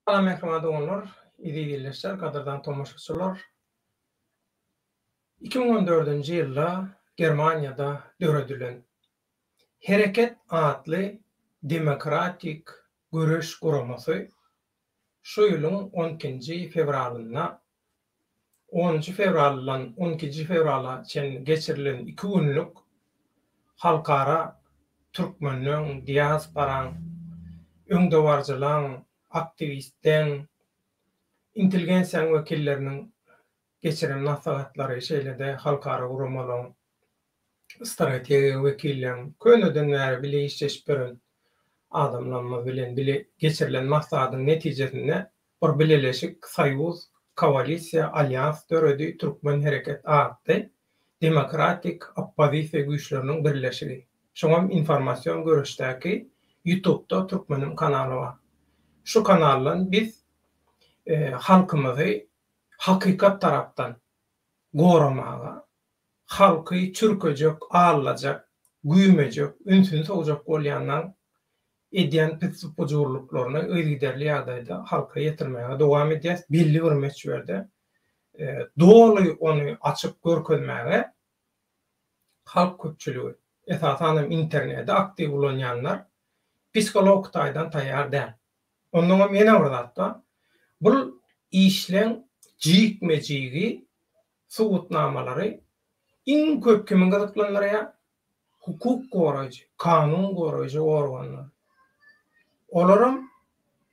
Salam merhamat oğullar, idi birleşler, kadırdan tomaşaçylar. 2014-nji ýylda Germaniýada döredilen Hereket adly demokratik görüş guramasy şu ýylyň 12-nji fevralyna 10-njy fevraldan 12-nji fevrala çen geçirilen 2 günlük halkara türkmenliň, diasporaň, öňdewarjylaň, aktivistden, intelligensiýa wekilleriniň geçiren nasihatlary şeýlede halkara guramalyň strategiýa wekilliň könüden bäri bile işleşip beren adamlarla bilen bile geçirilen maksadyň netijesinde bir bileleşik soýuz, koalisiýa, alýans döredi Türkmen Hereket adly demokratik oppozisiýa güýçleriniň birleşigi. Şoňam informasiýon görüşdäki YouTube'da Türkmenim kanaly bar. Şu kanaldan biz halkymyzy hakykat tarapdan goramaga, halky çürkejek, ağlajak, güýmejek, ünsün sowjak bolýandan edýän pysykologiklaryny öýgiderli ýagdaýda halka ýetirmäge dowam edýäs. Belli bir meçberde doly onu açyp görkezmäge halk köpçüligi, esasan internetde aktiv bolanlar psikolog taýdan taýýar däl. Ondan mene urdatda bu işleň jikmejigi subutnamalary iň köp kimin gadatlanlarya hukuk goraýjy, kanun goraýjy organlar. Olaram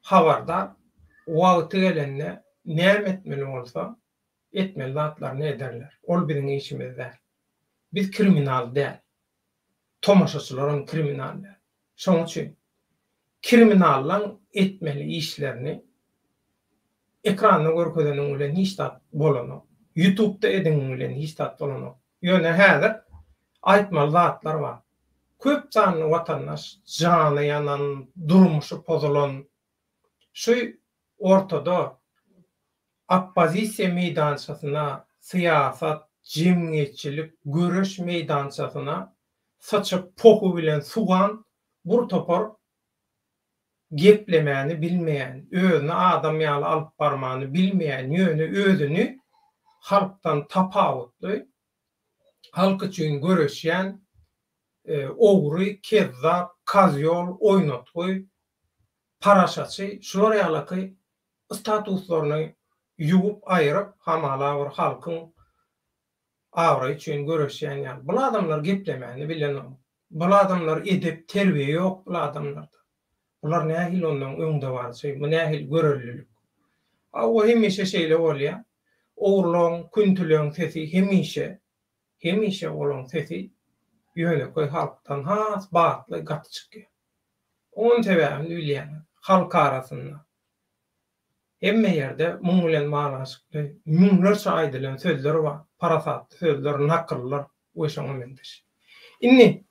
habardar wagty gelende näme etmeli bolsa etmeli zatlar ne ederler. Ol biziň işimiz däl. Biz kriminal däl. Tomaşaçylaryň kriminallar. Şoň üçin kriminallaň etmeli işlerini ekranda görkezeniň bilen hiç tat bolany, YouTube'da ediň bilen hiç tat bolany. Ýöne häzir aýtmaly zatlar bar. Köp sanly watandaş jany ýanan, durmuşy pozulan, şu ortada oppozisiýa meýdançasyna, syýasat, jemgyýetçilik, görüş meýdançasyna saçyp pohu bilen sugan bir topar geplemäni bilmeýän, özüni adam ýaly alyp barmany bilmeýän ýöne özüni halkdan tapawutly, halk üçin görüşýän ogry, kezzap, kazyol, oýnatgy, paraşaçy, şular ýalyky statuslaryny ýuwup aýryp hamala bir halkyň awry üçin görüşýän ýaly. Bu adamlar geplemäni bilen, bu adamlar edep terbiýe ýok bu adamlarda. Bular nähil ondan öňde barçy, bu nähil görelilik. O hemişe şeýle bolýar. Oğurlaň, küntüleň sesi hemişe olan sesi ýöneköy halkdan has batly gaty çykýar. Onun sebäbini bilýän halk arasynda hemme ýerde muň bilen manaşykly müňlerçe aýdylan sözler bar, parasatly sözler, nakyllar we şoňa mendeş. Inni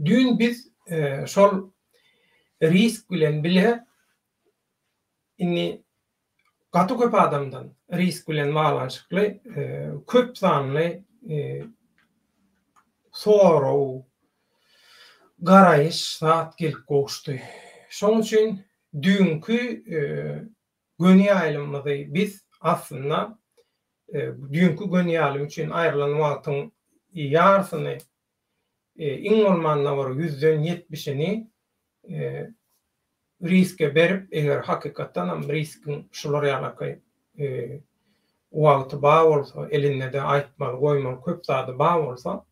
dün biz şol risk bilen bile inni gaty köp adamdan risk bilen bağlanşykly köp sanly soraw, garaýyş zat gelip goşdy. Şoň üçin dünkü gönýälimizi biz aslında dünkü gönýälim üçin aýrylan wagtyň ýarsyny iň bolmanda bir 100-den 70-ini riske berip, eger hakykatdan ham riskiň şular ýaly wagty bar bolsa, elinde de aýtmaly, goýmaly köp zady bar bolsa,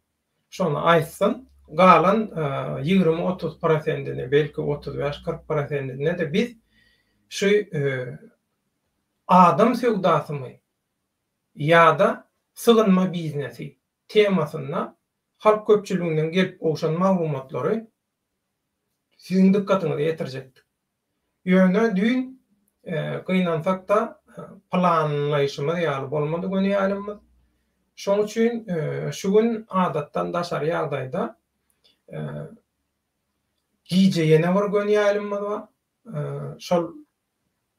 şonu aýtsyn. Galan 20-30%-ni, belki 35-40%-ni de biz şu adam sewdasymy ýa-da sygynma biznesi temasyna halk köpçüliginden gelip goşan maglumatlary siziň dikkatyňyzy ýetirjekdir. Ýöne dün gynansak da planlaýşymyz ýaly bolmady gönýälimiz. Şoň üçin şu gün adatdan daşary ýagdaýda giýje ýene bir gönýälimiz bar. Şol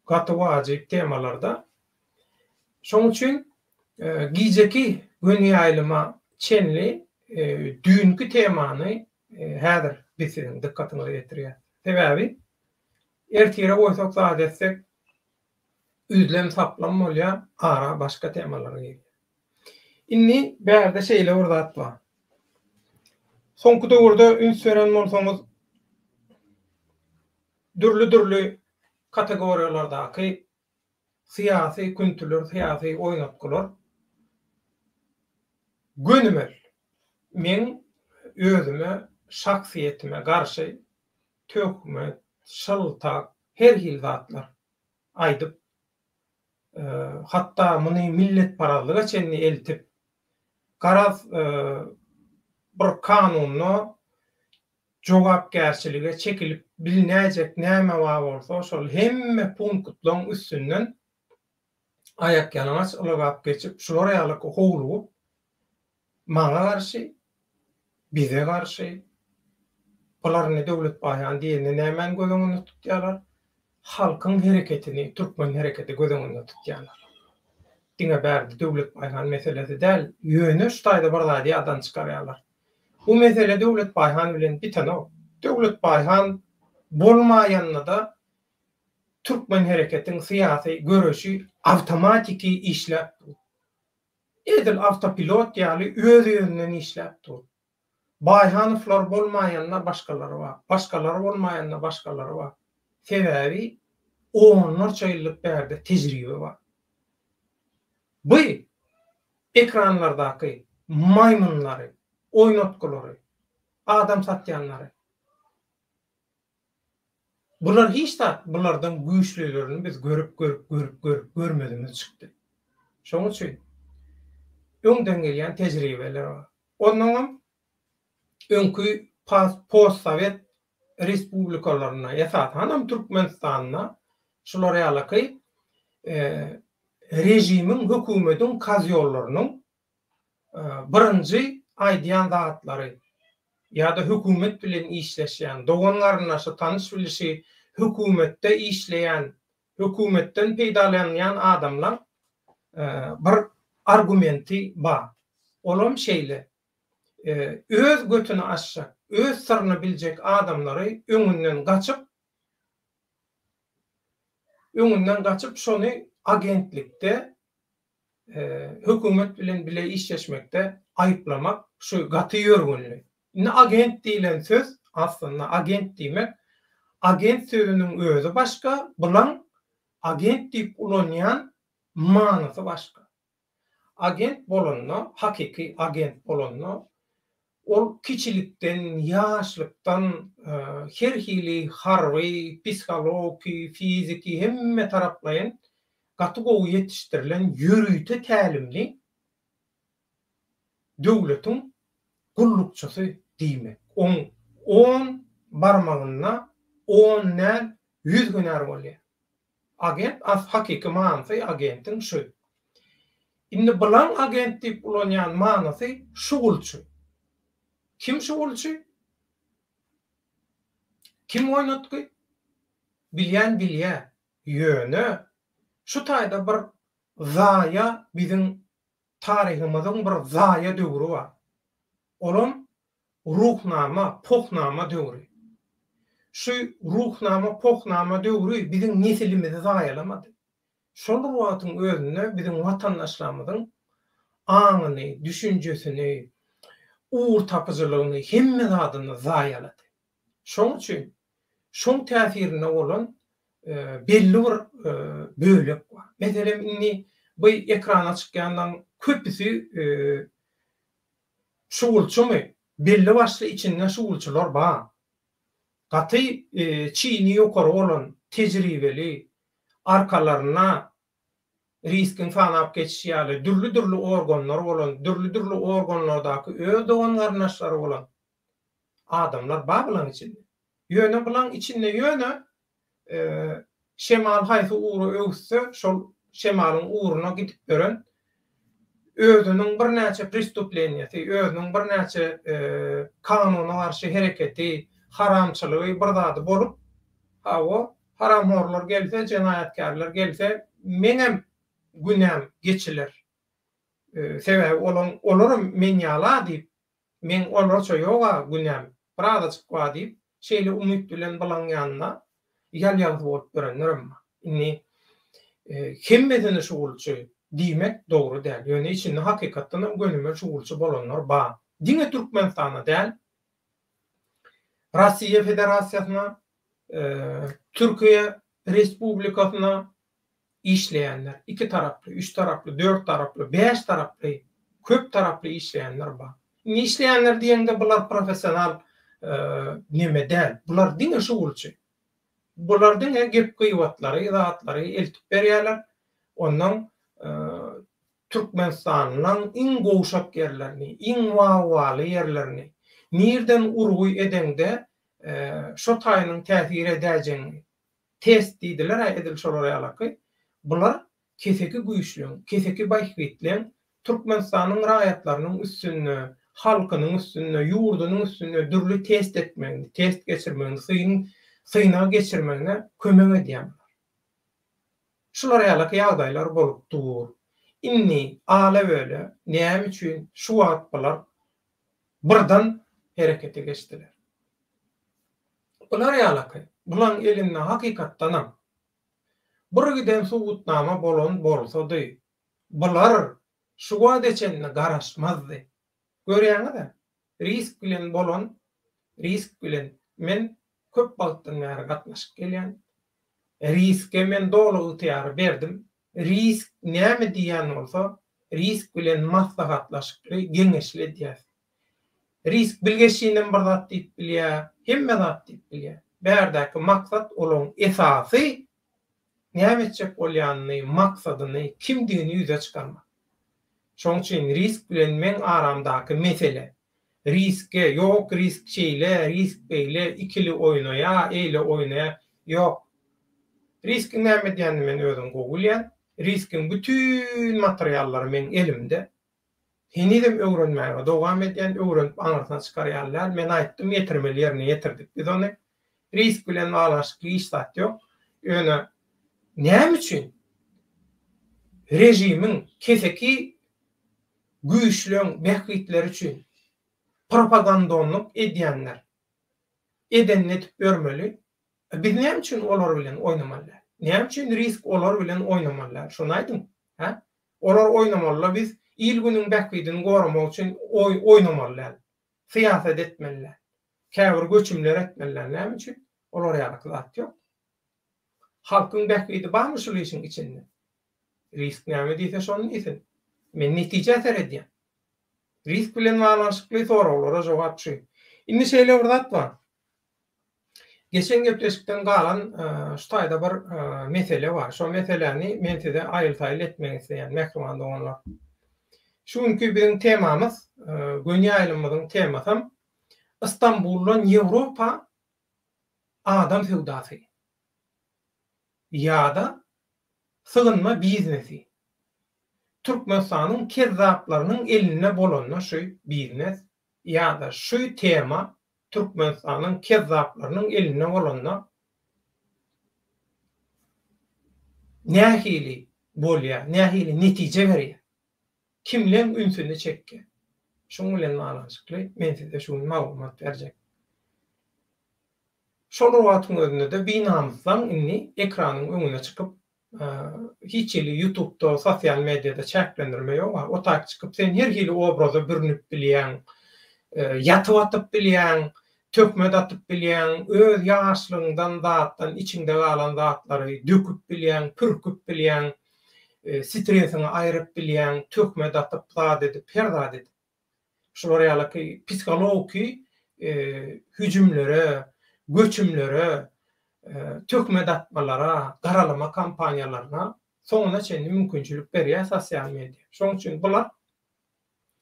gaty wajyp temalarda. Şoň üçin giýjeki gönýälime çenli dünkü temany häzir biziň dikkatyňyzy ýetirýär. Sebäbi ertire goýsak zat etsek üzlem saplam bolýar, ara başga temalara gelýär. Inni bärde şeýle bir zat bar. Soňky döwürde üns beren bolsaňyz dürli kategoriýalardaky syýasy күntüler, syýasy oýnatgylar gönümel. Men özüme, şahsiýetime garşy töhmet, şyltak, her hil zatlar aýdyp, hatda muny millet paralyga çenli eltip, garaz bir kanunna jogapkärçilige çekilip bilinäjek näme bar bolsa şol hemme punktlaryň üstünden ayak ýalamaç ulagap geçip şolara ýalyk howlup maňa garşy, bize garşy olaryny döwlet baýan diýende nämen gözeňinde tutýarlar? Halkyň hereketini, türkmen hereketi gözeňinde tutýarlar. Diňe bärde döwlet baýan meselesi däl, ýöne şu taýda bir zady ýadan çykarýarlar. Bu mesele döwlet baýan bilen bitene. Döwlet baýan bolmaýanynda da türkmen hereketiň syýasy görüşi awtomatiki işläp dur. Edil автопилот ýaly öz ýönünden işläp dur. Baýhanyflar bolmaýanna başgalary bar. Başgalary bolmaýanna başgalary bar. Sebäbi onlarça ýyllyk bärde tejribe bar. Bu ekranlardaky maymunlary, oýnatgylary, adam satýanlary. Bular hiç de bulardan güýçlilerini biz görüp görmedimiz çykdy. Şoň üçin öňden gelýän tejribeler bar. Onuň öňkü post-sowet respublikalaryna ýasat hanam Türkmenistanyna şolara ýalyky rejimiň, hökümetiň kazyollarynyň birinji aýdýan zatlary ýa-da hökümet bilen işleşýän, dogan garnaşy tanış bilişi hökümetde işleýän, hökümetten peýdalanýan adamlar bir argumenti bar. Olam şeýle öz götüni açjak, öz syryny biljek adamlary öňünden gaçyp şonu agentlikde hökümet bilen bile işleşmekde aýyplamak şu gaty ýörgünli. Indi agent diýilen söz aslında agent diýmek, agent sözüniň özü başga, bulan agent diýip ulanýan manysy başga. Agent bolanna, hakiki agent bolanna, ol kiçilikden, ýaşlykdan her hili harby, psihologi, fiziki hemme taraplaýan gaty gowy ýetişdirilen ýürüýte tälimli döwletiň gullukçysy diýmek. 10 barmagyna 10 näl 100 güner bolýar. Agent as hakiki manysy agentin şu. Indi bulan agent diýip ulanýan manysy şugulçy. Kim şugulçy? Kim oýnatky? Bilýän bilýär. Ýöne şu taýda bir zaya biziň taryhymyzyň bir zaya döwri bar. Olam ruhnama, pohnama döwri. Şu ruhnama, pohnama döwri biziň nesilimizi zaýalamady. Şol wagtyň özünde biziň watandaşlarymyzyň aňyny, düşünjesini, uğur tapıcılıgyny hemme zadyny zaýalady. Şoň üçin şoň täsirine bolan belli bir bölek bar. Meselem inni bu ekrana çykýandan köpüsi şugulçymy? Belli başly içinden şugulçylar bar. Gaty çyny ýokary bolan tejribeli, arkalaryna riskin fanap geçýärli, dürli organlar bolan, dürli organlardaky öz dogan garnaşlary bolan adamlar bar bulan içinde. Ýöne bulan içinde ýöne şemal haýsy uğru öwse, şol şemalyň uğruna gidip beren özüniň bir näçe prestuplenýasy, özüniň bir näçe kanuna garşy hereketi, haramçylygy bir zady bolup, o haramhorlar gelse, jenaýatkarlar gelse, menem günäm geçiler. Sebäbi olaram men ýala diýip, men olarça ýoga günäm, birada çykwa diýip, şeýle umyt bilen bulan ýanyna ýaly-ýaly bolup görenler emma. Inni hemmesini şugulçy diýmek dogry däl. Ýöne içinde hakykatdan gönüme şugulçy bolanlar bar. Diňe Türkmenistana däl, Rossiýa Federasiýasyna, Türkiýe Respublikasyna işleýänler, 2 taraply, 3 taraply, 4 taraply, 5 taraply, köp taraply işleýänler bar. Işleýänler diýende bular professional neme däl. Bular diňe şugulçy. Bular diňe gep gıýbatlary, izahatlary eltip berýärler. Ondan Türkmenistanyň iň gowşak yerlerini, iň wawaly yerlerini nirden urguy edende şo taýynyň täsir edäjegini test diýdiler, edil şolara ýaly. Bular keseki güýçlüň, keseki baýhwitleň Türkmenistanyň raýatlarynyň üstünde, halkynyň üstünde, ýurdunyň üstünde dürli test etmegini, test geçirmegini, syna geçirmegine kömek edýärler. Şulara ýaly ýagdaýlar bolup dur. Inni ala böyle näme üçin şu wagt bular birden herekete geçdiler. Bular ýaly, bulan elinde hakykatdanam bir giden subutnama bolan bolsady, bular şu wagt eçenine garaşmazdy. Görýäňiz-de, risk bilen bolan, risk bilen men köp wagtdan bäri gatnaşyp gelýän. Riske men dolu ýaly berdim. Risk näme diýen bolsa, risk bilen maslahatlaşyp geňeşli edýär. Risk bilgeçinden bir zat diýip bilýär, hemme zat diýip bilýär. Bärdäki maksat olaň esasy näme etjek bolýanyny, maksadyny, kimdigini ýüze çykarmak. Şoň üçin risk bilen men aramdaky mesele. Riske ýok, risk çeýle, risk beýle, ikili oýnaýa, eýle oýnaýa ýok. Riskin näme diýeni men özüm gogulýan. Riskin bütün materiallary men elimde. Henidem öwrenmäge dowam edýän, öwrenip aňyrdan çykarýarlar. Men aýtdym, ýetirmeli ýerine ýetirdik biz ony. Risk bilen alaşykly iş zat ýok. Ýöne näme üçin rejimiň keseki güýçlüň bähwitleri üçin propagandanyk edýänler edennetip görmeli. Biz näme üçin olar bilen oýnamalylar? Näme üçin risk olar bilen oýnamalylar? Şonu aýdym. Olar oýnamalylar, biz il günüň bähwitini goramak üçin oýnamalylar. Siýasat etmeliler. Käbir göçümler etmeliler. Näme üçin? Olar ýaly zat ýok. Halkyň bähwiti barmy şu işin içinde? Risk näme diýse şonu diýsin. Men netije äser edýän. Risk bilen baglanyşykly soraglary jogap çy. Indi şeýle bir zat bar. Geçen gepleşikden galan şu taýda bir mesele var. Şo meseleni men size aýyl-saýyl etmek isleýän mehruman doganlar. Şuňky biziň temamyz, gönýäýlymyzyň temasy Istanbuldan Ýewropa adam sewdasy. Ýa-da sığınma biznesi. Türkmenistanyň kezzaplarynyň eline bolan şu biznes ýa-da şu tema Türkmenistanyň kezzaplarynyň eline bolan nähili bolýar, nähili netije berýär. Kimleň ünsüni çekki. Şoň bilen baglanyşykly men size şu maglumat berjek. Şol wagtyň özünde de binamyzdan inni ekranyň öňüne çykyp hiç ili YouTube'da, sosyal medyada çeklendirme ýok. O tak çykyp sen her hili obraza bürünüp bilýän, yatyp atyp bilýän, tökme atyp bilýän, öz ýaşlygyňdan zatdan içinde galan zatlary döküp bilýän, pürküp bilýän, stresini aýryp bilýän, tökme atyp zat edip, her zat edip. Şolara ýaly psikologiki hüjümlere, göçümlere, tökme atmalara, garalama kampanyalarına soňuna çenli mümkinçilik berýär sosial media. Şoň üçin bular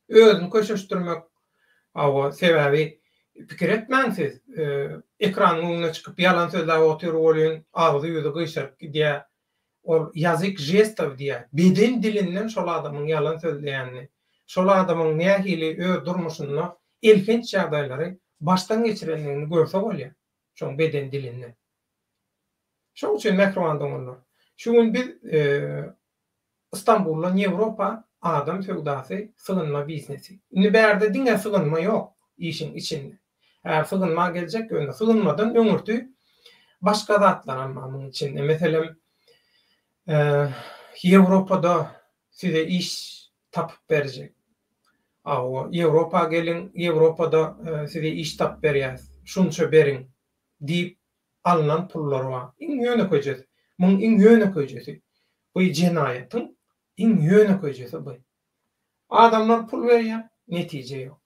özüni köşeşdirmek sebäbi pikir etmänsiz. Ekranyň öňüne çykyp ýalan sözler oturup bolýan, agzy ýüzi gyşaryp gidýär. Ol ýazyk jestov diýär. Beden dilinden şol adamyň ýalan sözleýänini, şol adamyň nähili öz durmuşyny elkenç ýagdaýlary baştan geçirenligini görse bolýar. Şoň beden dilinden. Şoň üçin mehruman doganlar. Şuň biz Istanbuldan Ýewropa adam sewdasy, sığınma biznesi. Indi bärde diňe sığınma ýok işin içinde. Eğer sığınma gelecek, sığınmadan öňürtü başga zatlar amma muň içinde. Meselem Ýewropada size iş tapyp berjek. O Ýewropa gelin, Ýewropada size iş tapyp berýär. Şunça beriň diýip alınan pullar var. Iň ýöne köjesi. Muň iň ýöne köjesi. Bu jenaýatyň iň ýöne köjesi bu. Adamlar pul berýär, netije ýok.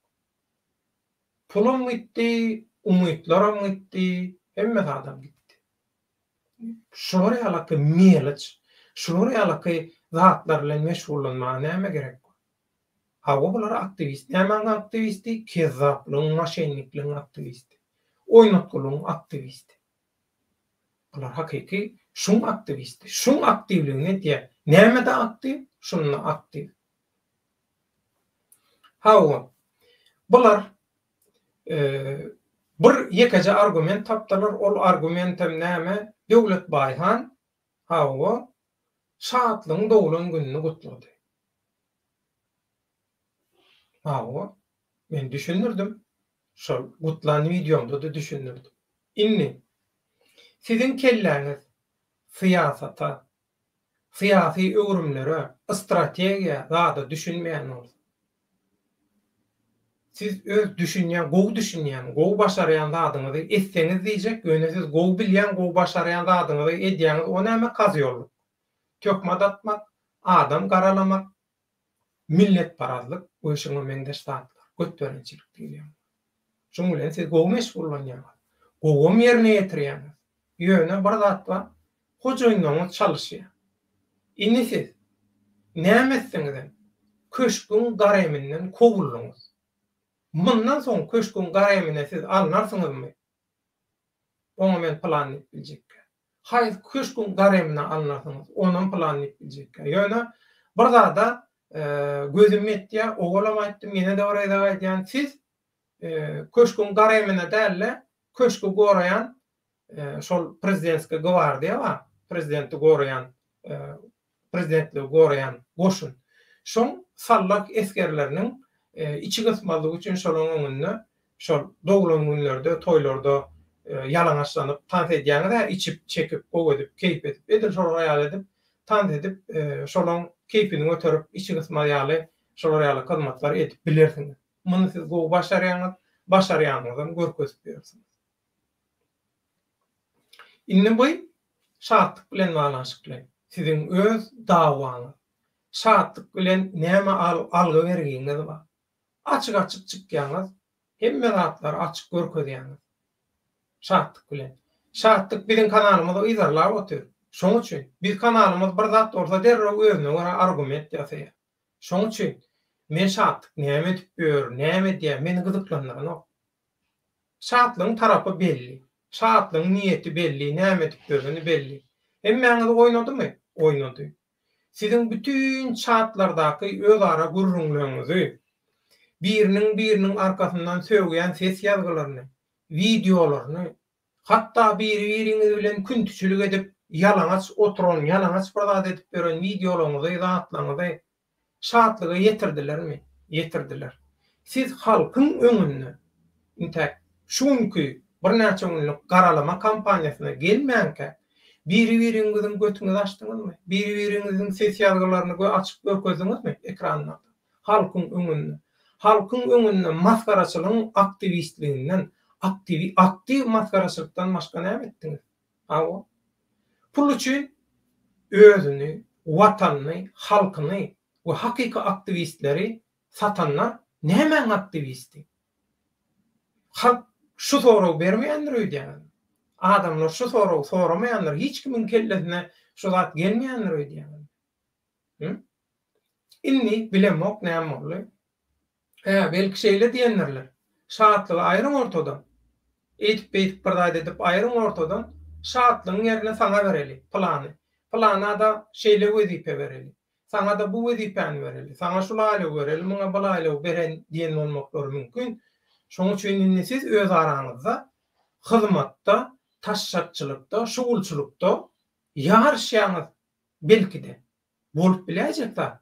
Pulum gitdi, umytlaram gitdi, hemme adam gitdi. Şolary ýaly meýleç, şolary ýaly zatlar bilen meşgullanmagy näme gerek? Bular aktivist. Näme aktivisti? Kezzaplyň, maşenlikliň aktivisti. Oýnatgylyň aktivisti. Bular hakyky şuň aktivisti. Şuň aktivligine diýe. Näme-de aktiv? Şunla aktiv. Bular bir ýekeje argument tapdylar. Ol argumentem näme? Döwlet baýhan şatlyň dowlan gününi gutlady. Men düşünürdim. Şol gutlan videomda da düşünürdim. Inni sizin kelläňiz siyasata, siyasi öwrümlere, strategiýa zada düşünmeýän bolsa, siz öz düşünýän, gowy düşünýän, gowy başarýan zadyňyzy etseňiz diýjek, öňe siz gowy bilýän, gowy başarýan zadyňyzy edýäňiz, o näme kazýorluk? Tökme datmak, adam garalamak, millet parazlyk, öýşüňe meňdeş zatlar, götberençilik diýilýär. Şoň bilen siz gowy meşgullanýaňyz, gowy ýerine ýetirýäňiz. Ýöne bir zat bar, hojaýynyňyz çalyşýar. Indi siz näme etseňiz, köşküň gareminden kowuldyňyz. Mundan soň köşküň garemine siz alnarsyňyzmy? Oňa men plan edip biljek. Haýy köşküň garemine alnarsyňyz, onuň plan edip biljek. Ýöne bir zada gözüm etdi, oğulam aýtdym, mene de oraya da aýdýan siz köşküň garemine dälle, köşkü goraýan şol prezidentske gwardiýa bar, prezidenti goraýan, prezidentligi goraýan goşun. Şoň sallak eskerleriniň içi gysmalyk üçin şolaň öňünde, şol dowlan günlerde, toýlarda ýalaňaçlanyp tans edýäňde içip, çekip, gowy edip, keýp edip, edil şol ýaly edip, tans edip, şolaň keyfini götürüp, içi gysmaýaly, şolar ýaly hyzmatlar edip bilersiňiz. Muny siz gowy başarýaňyzdan görkezip berersiňiz. Indi bu şatlyk bilen balanşykly. Sizin öz dawaňyz. Şatlyk bilen näme algy bergiňiz bar. Açyk-açyk çykýaňyz, hemme zatlar açyk görkezýäňiz. Şatlyk bilen. Şatlyk bilen kanalymyzda izarlar otur. Şoň üçin bir kanalymyz bir zat orta derre özüne göre argument ýasaýar. Şoň üçin men şatlyk näme edip ber, näme diýär, meni gyzyklandyran. Şatlyň tarapy belli. Şatlyň niýeti belli, näme edip berýäni belli. Hemmeňiz oýnadymy? Oýnady. Sizin bütün şatlardaky öz ara gurrunlygyňyzy, biriniň arkasyndan söýgän ses ýazgylaryny, videolaryny, hatda biri-biriňiz bilen küntüçülük edip ýalaňaç oturan, ýalaňaç bir edip beren videolaryňyzy, zatlaryňyzy şatlyga ýetirdilermi? Ýetirdiler. Siz halkyň öňünde intek şuňky bir näçe günlük garalama kampaniýasyna gelmänkä biri-biriňiziň götüňizi açdyňyzmy? Biri-biriňiziň ses ýazgylaryny açyp görkezdiňizmi ekranlarda? Halkyň öňünde. Halkyň öňünde maskaraçylygyň aktivistliginden, aktiv maskaraçylykdan başga näme etdiňiz? Pul üçin özüni, watanyny, halkyny we hakyky aktivistleri satanlar näme aktivisti? Halk şu soraw bermeýändir öýdýän. Adamlar şu soraw soramaýanlar, hiç kimiň kellesine şu zat gelmeýändir öýdýän. Inni bilemok näme bolýar? Belki şeýle diýenlerler. Şatlygy aýryň ortadan. Edip bir zat edip aýryň ortadan şatlygyň ýerine saňa bereli plany. Plana da şeýle wezipe bereli. Saňa da bu wezipeni bereli. Saňa şulaly bereli, muňa bulaly beren diýen bolmaklary mümkin. Şoň üçin siz öz araňyzda hyzmatda, taşşatçylykda, şugulçylykda ýarşýaňyz belki de bolup biläjek zat.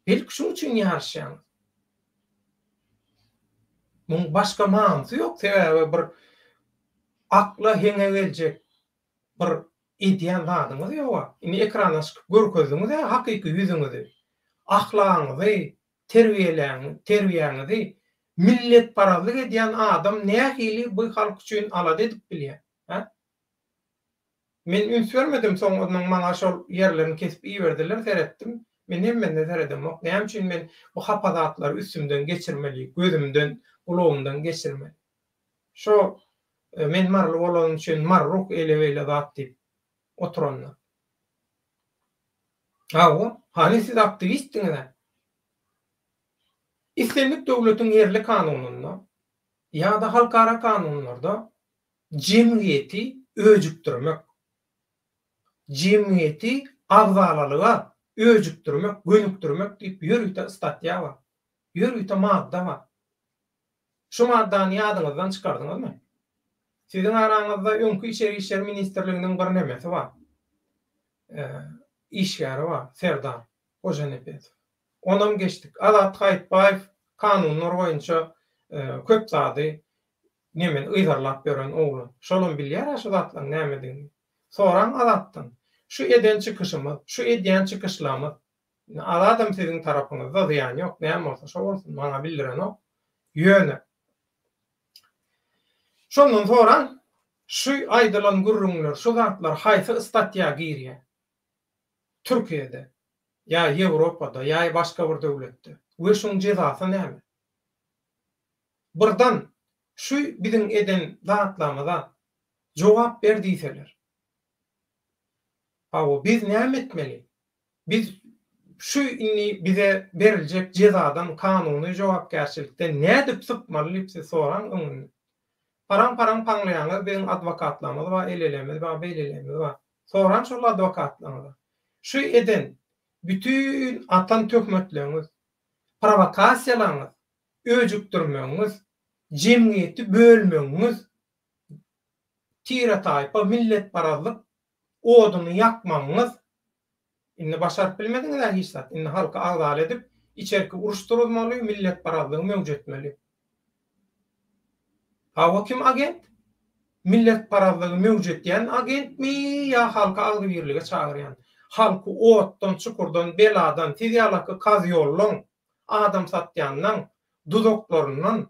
Belki şoň üçin ýarşýaňyz. Muň başga manysy ýok. Sebäbi bir akla heňe geljek, bir ideal zadyňyz ýok. Ini ekrana çykyp görkezdiňiz hakyky ýüzüňizi, ahlagyňyzy, terbiýäňizi millet paralyk edýän adam nähili bu halk üçin alady edip bilýär. Men üns vermedim soňradan maňa şol ýerlerini kesip iýerdiler, seretdim. Men hemmende seredem. Näme üçin men bu hapazatlary üstümden geçirmeli, gözümden, ulagymdan geçirmeli. Şo men marly bolan üçin marruk ele zat diýip oturanlar. Hani siz aktivistdiňiz? İslamik döwletiň yerli kanununda ýa-da halkara kanunlarda jemgyýeti öjükdirmek, jemgyýeti agzalalyga öjükdirmek, gönükdirmek diýip ýörüýte statýa bar. Ýörüýte madda bar. Şu maddany ýadyňyzdan çykardyňyzmy? Siziň araňyzda öňkü içeri işler ministrliginiň bir nemesi bar. İşgäri bar, Serdar Hojanepet. Onam geçdik. Alat Haýtbaýew kanunlar boýunça köp zady nemen ýyzarlap beren oğlan. Şolum bilýär şu zatlaryň näme. Soran alatdan. Şu eden çıkışımız, şu edýän çıkışlarymyz. Aladym siziň tarapyňyzda ýany ýok, näme bolsa şo bolsun, maňa bildiren o. Ýöne. Şondan soran şu aýdylan gürrüňler, şu zatlar haýsy statýa girýär? Türkiýede, ýa Ýewropada, ýa başga bir döwletde. We şoň jezasy näme? Birden şu biziň eden zatlarymyza jogap berdiýseler. Biz näme etmeli? Biz şu inni bize beriljek cezadan, kanuny jogapkärçilikden nädip sypmaly diýip soran öňüne. Param paňlaýanlar beň adwokatlarymyz we elelerimiz we beylelerimiz bar. Soran şol adwokatlarymyz. Şu eden bütün atan tökmetleriniz, provokasiýalaryňyz, öjükdirmeňiz, jemgyýeti bölmeňiz, tire taýpa millet paralyk oduny yakmaňyz inni başaryp bilmediňiz hiç zat. Inni halka agdal edip içerki uruşturulmaly, millet paralygyny mewjud etmeli. Hawa kim agent? Millet paralygyny mewjud etýän agent mi ýa halka agdy birlige çagyrýan? Halky otdan, çukurdan, beladan, tiýalaky kaz ýollan, adam satýandan, dudoklaryndan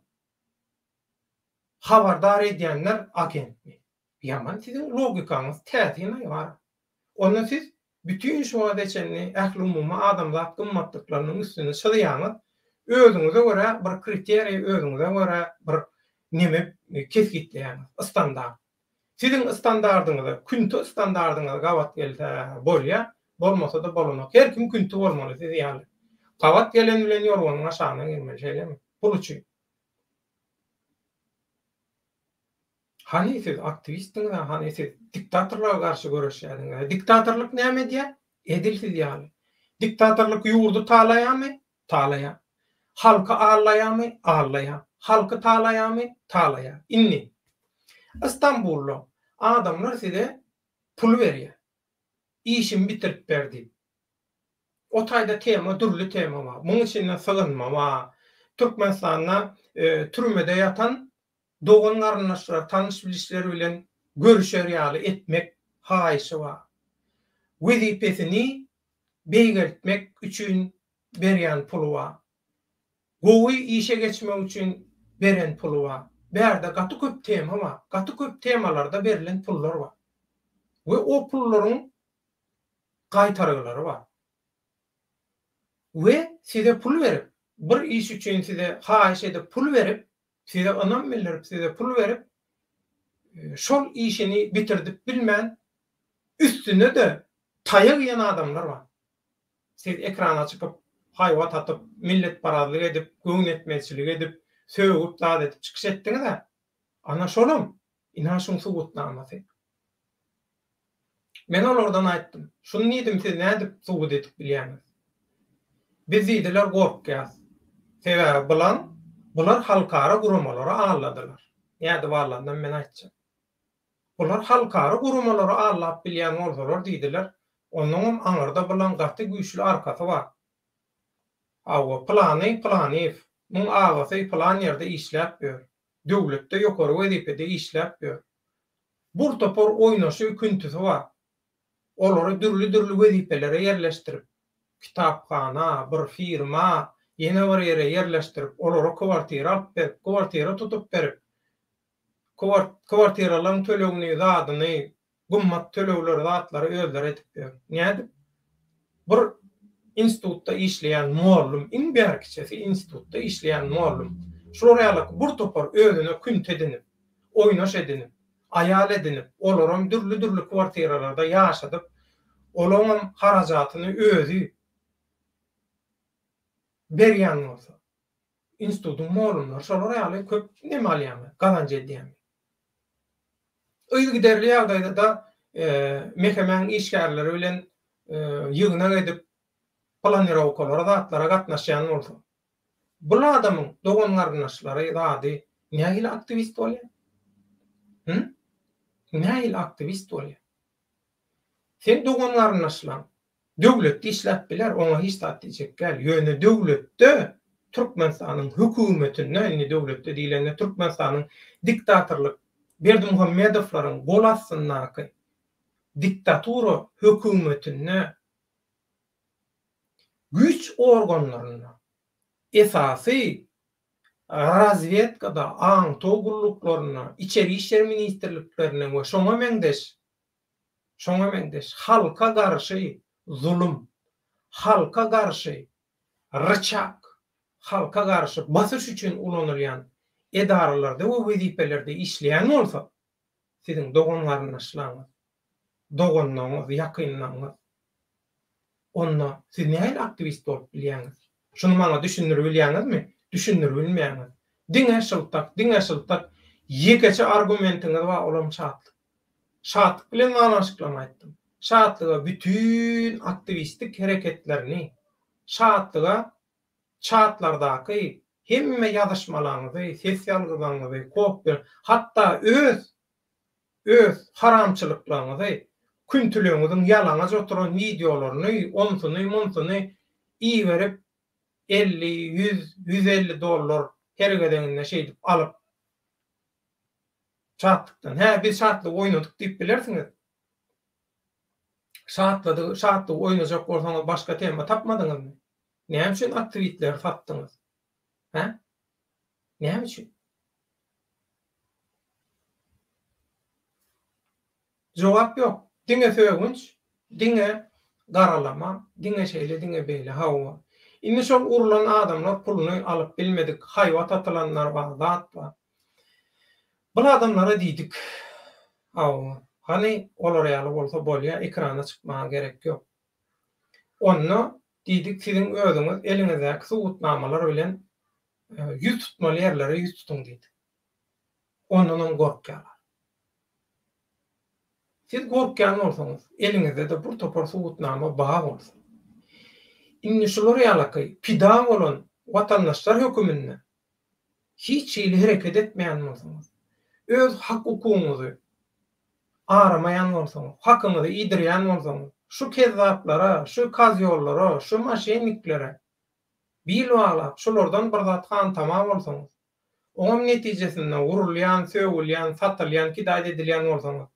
habardar edýänler agent mi? Yaman sizin logikaňyz täsirine bar. Onda siz bütün şu adeçenni ähli umuma adamlar gymmatlyklarynyň üstüne çyzýaňyz, özüňize görä bir kriteriýa, özüňize görä bir neme kesgitleýäňiz, standart. Siziň standardyňyza, künti standardyňyza gawat gelse bolýa, bolmasa da bolanok. Her kim künti bolmaly siz ýaly. Gawat gelen bilen ýorganyň aşagyna gelmeli şeýlemi? Pul üçin. Hani siz aktivistdiňiz, hani siz diktatorlara garşy görüşýärdiňiz. Diktatorlyk näme diýär? Edilsiz ýaly. Diktatorlyk ýurdu talaýarmy? Talaýar. Halka ağlaýarmy? Ağlaýar. Halky talaýarmy? Talaýar. Inni İstanbulda adamlar size pul berýär. İşimi bitirip berdi. O taýda tema, durly tema bar. Muňň içinden sığınma bar. Türkmenistanda türmede ýatan dogan garnaşlar, tanış bilişleri bilen görüşer ýaly etmek haýşy bar. Wezipesini beýgeltmek üçin berýän pulu bar. Gowy işe geçmek üçin beren pulu bar. Berde gaty köp tema bar. Gaty köp temalarda berilen pullar bar. We o pullaryň gaýtargylary bar. We size pul berip, bir iş üçin size haýyş edip pul berip, size anam bildirip, size pul verip, şol işini bitirdip bilmän, üstüne de taýaýan adamlar bar. Siz ekrana çykyp, haýwat atyp, millet paralyk edip, göň etmezçilik edip, söwüp zat edip çykyş etdiňiz-de, ana şolum, inan şoň subutnamasy. Men olardan aýtdym, şunu niýdim siz nädip subut edip bilýäňiz? Biz diýdiler gorkýas. Sebäbi bilen bular halkara gurumalara ağladılar. Ýa-da barlandan men aýtjam. Bular halkara gurumalara ağlap bilýän bolsalar diýdiler, onuň aňyrda bilen gaty güýçlü arkasy bar. Awa plany, muň agasy plan ýerde işläp ber. Döwletde ýokary wezipede işläp ber. bur topor oynaşy küntüsü var. Olary dürli wezipelere yerleşdirip, kitapxana, bir firma, ýene bir ýere yerleşdirip, olara kwartyra alyp berip, kwartyra tutup berip, kwartyralaryň tölegini, zadyny, gummat tölegleri, zatlary özleri etip berip. Nädip? Bir institutda işleyen muallym, iň bärkiçesi institutda işleyen muallym. Şoraýalyk bir topar özüne künt edinip, oynaş edinip, aýal edinip, olaram dürli kwartyralarda ýaşadyp, olaryň harajatyny özü berýän bolsa, institutun muallymlary şolara köp neme alýarlar, gazanç edýärler. Öýdi giderli ýagdaýda da mehemen işgärleri bilen ýygyna edip planirovkalara, zatlara gatnaşýan bolsa, bu adamyň dogan garnaşlary zady nähili aktivist bolýar? Nähili aktivist bolýar? Sen dogan garnaşlaryň döwletde işläp biler, oňa hiç tat diýjek gel. Ýöne döwletde Türkmenistanyň hökümetine, indi döwletde diýilende Türkmenistanyň diktatorlyk Berdimuhammedowylaryň gol astyndaky diktatura hökümetine güç organlaryna esasy razvedkada aň togurluklaryna, içeri işler ministrliklerine we şoňa meňdeş halka garşy zulüm, halka garşy rıçak, halka garşy basyş üçin ulanylýan edaralarda we wezipelerde işleýän bolsa, siziň doganlaryňyz, doganlaryňyz, ýakynlaryňyz, onda siz nähili aktivist bolup bilýäňiz? Şunu maňa düşündürip bilýäňizmi? Düşündürip bilmeýäňiz. Diňe şyltak ýekeçi argumentiňiz bar, olam şatlyk. Şatlyk bilen manaşyklama aýtdym. Şatlyga bütün aktivistik hereketlerini, şatlyga çatlardaky hemme ýazyşmalaryňyzy, sosial gyzanyňyzy, kopýa, hatda öz haramçylyklaryňyzy, küntüleňiziň ýalana oturan videolaryny, onsuny iýerip 50, 100, 150 dollar her gedeginde şeýdip alyp çatlykdan, biz çatlyk oýnadyk diýip bilersiňiz. Şatlyk oýnajak bolsaňyz başga tema tapmadyňyzmy? Näme üçin aktivistler satdyňyz? Näme üçin? Jogap ýok. Diňe söýgünç, diňe garalama, diňe şeýle, diňe beýle hawa. Indi şol urulan adamlar puluny alyp bilmedik, haýwat atylanlar bar, zat bar. Bu adamlara diýdik, hani olar ýaly bolsa bolýar, ekrana çykmaga gerek ýok. Onu diýdik, siziň özüňiz eliňizdäki subutnamalar bilen ýüz tutmaly ýerlere ýüz tutuň diýdik. Ondan gorkýarlar. Siz gorkýan bolsaňyz, eliňizde de bir topar subutnama bar bolsa, indi şolar ýaly pida bolan watandaşlar hökümine hiç ýyly hereket etmeýän bolsaňyz, öz hakukuňyzy aramayan bolsaňyz, hakyňyzy idirýän bolsaňyz, şu kezzaplara, şu kazyollara, şu maşenniklere bilip alap, şolardan bir zat tamam bolsaňyz, oňam netijesinde urulýan, söwülýän, satylýan, kidaýat edilýän bolsaňyz,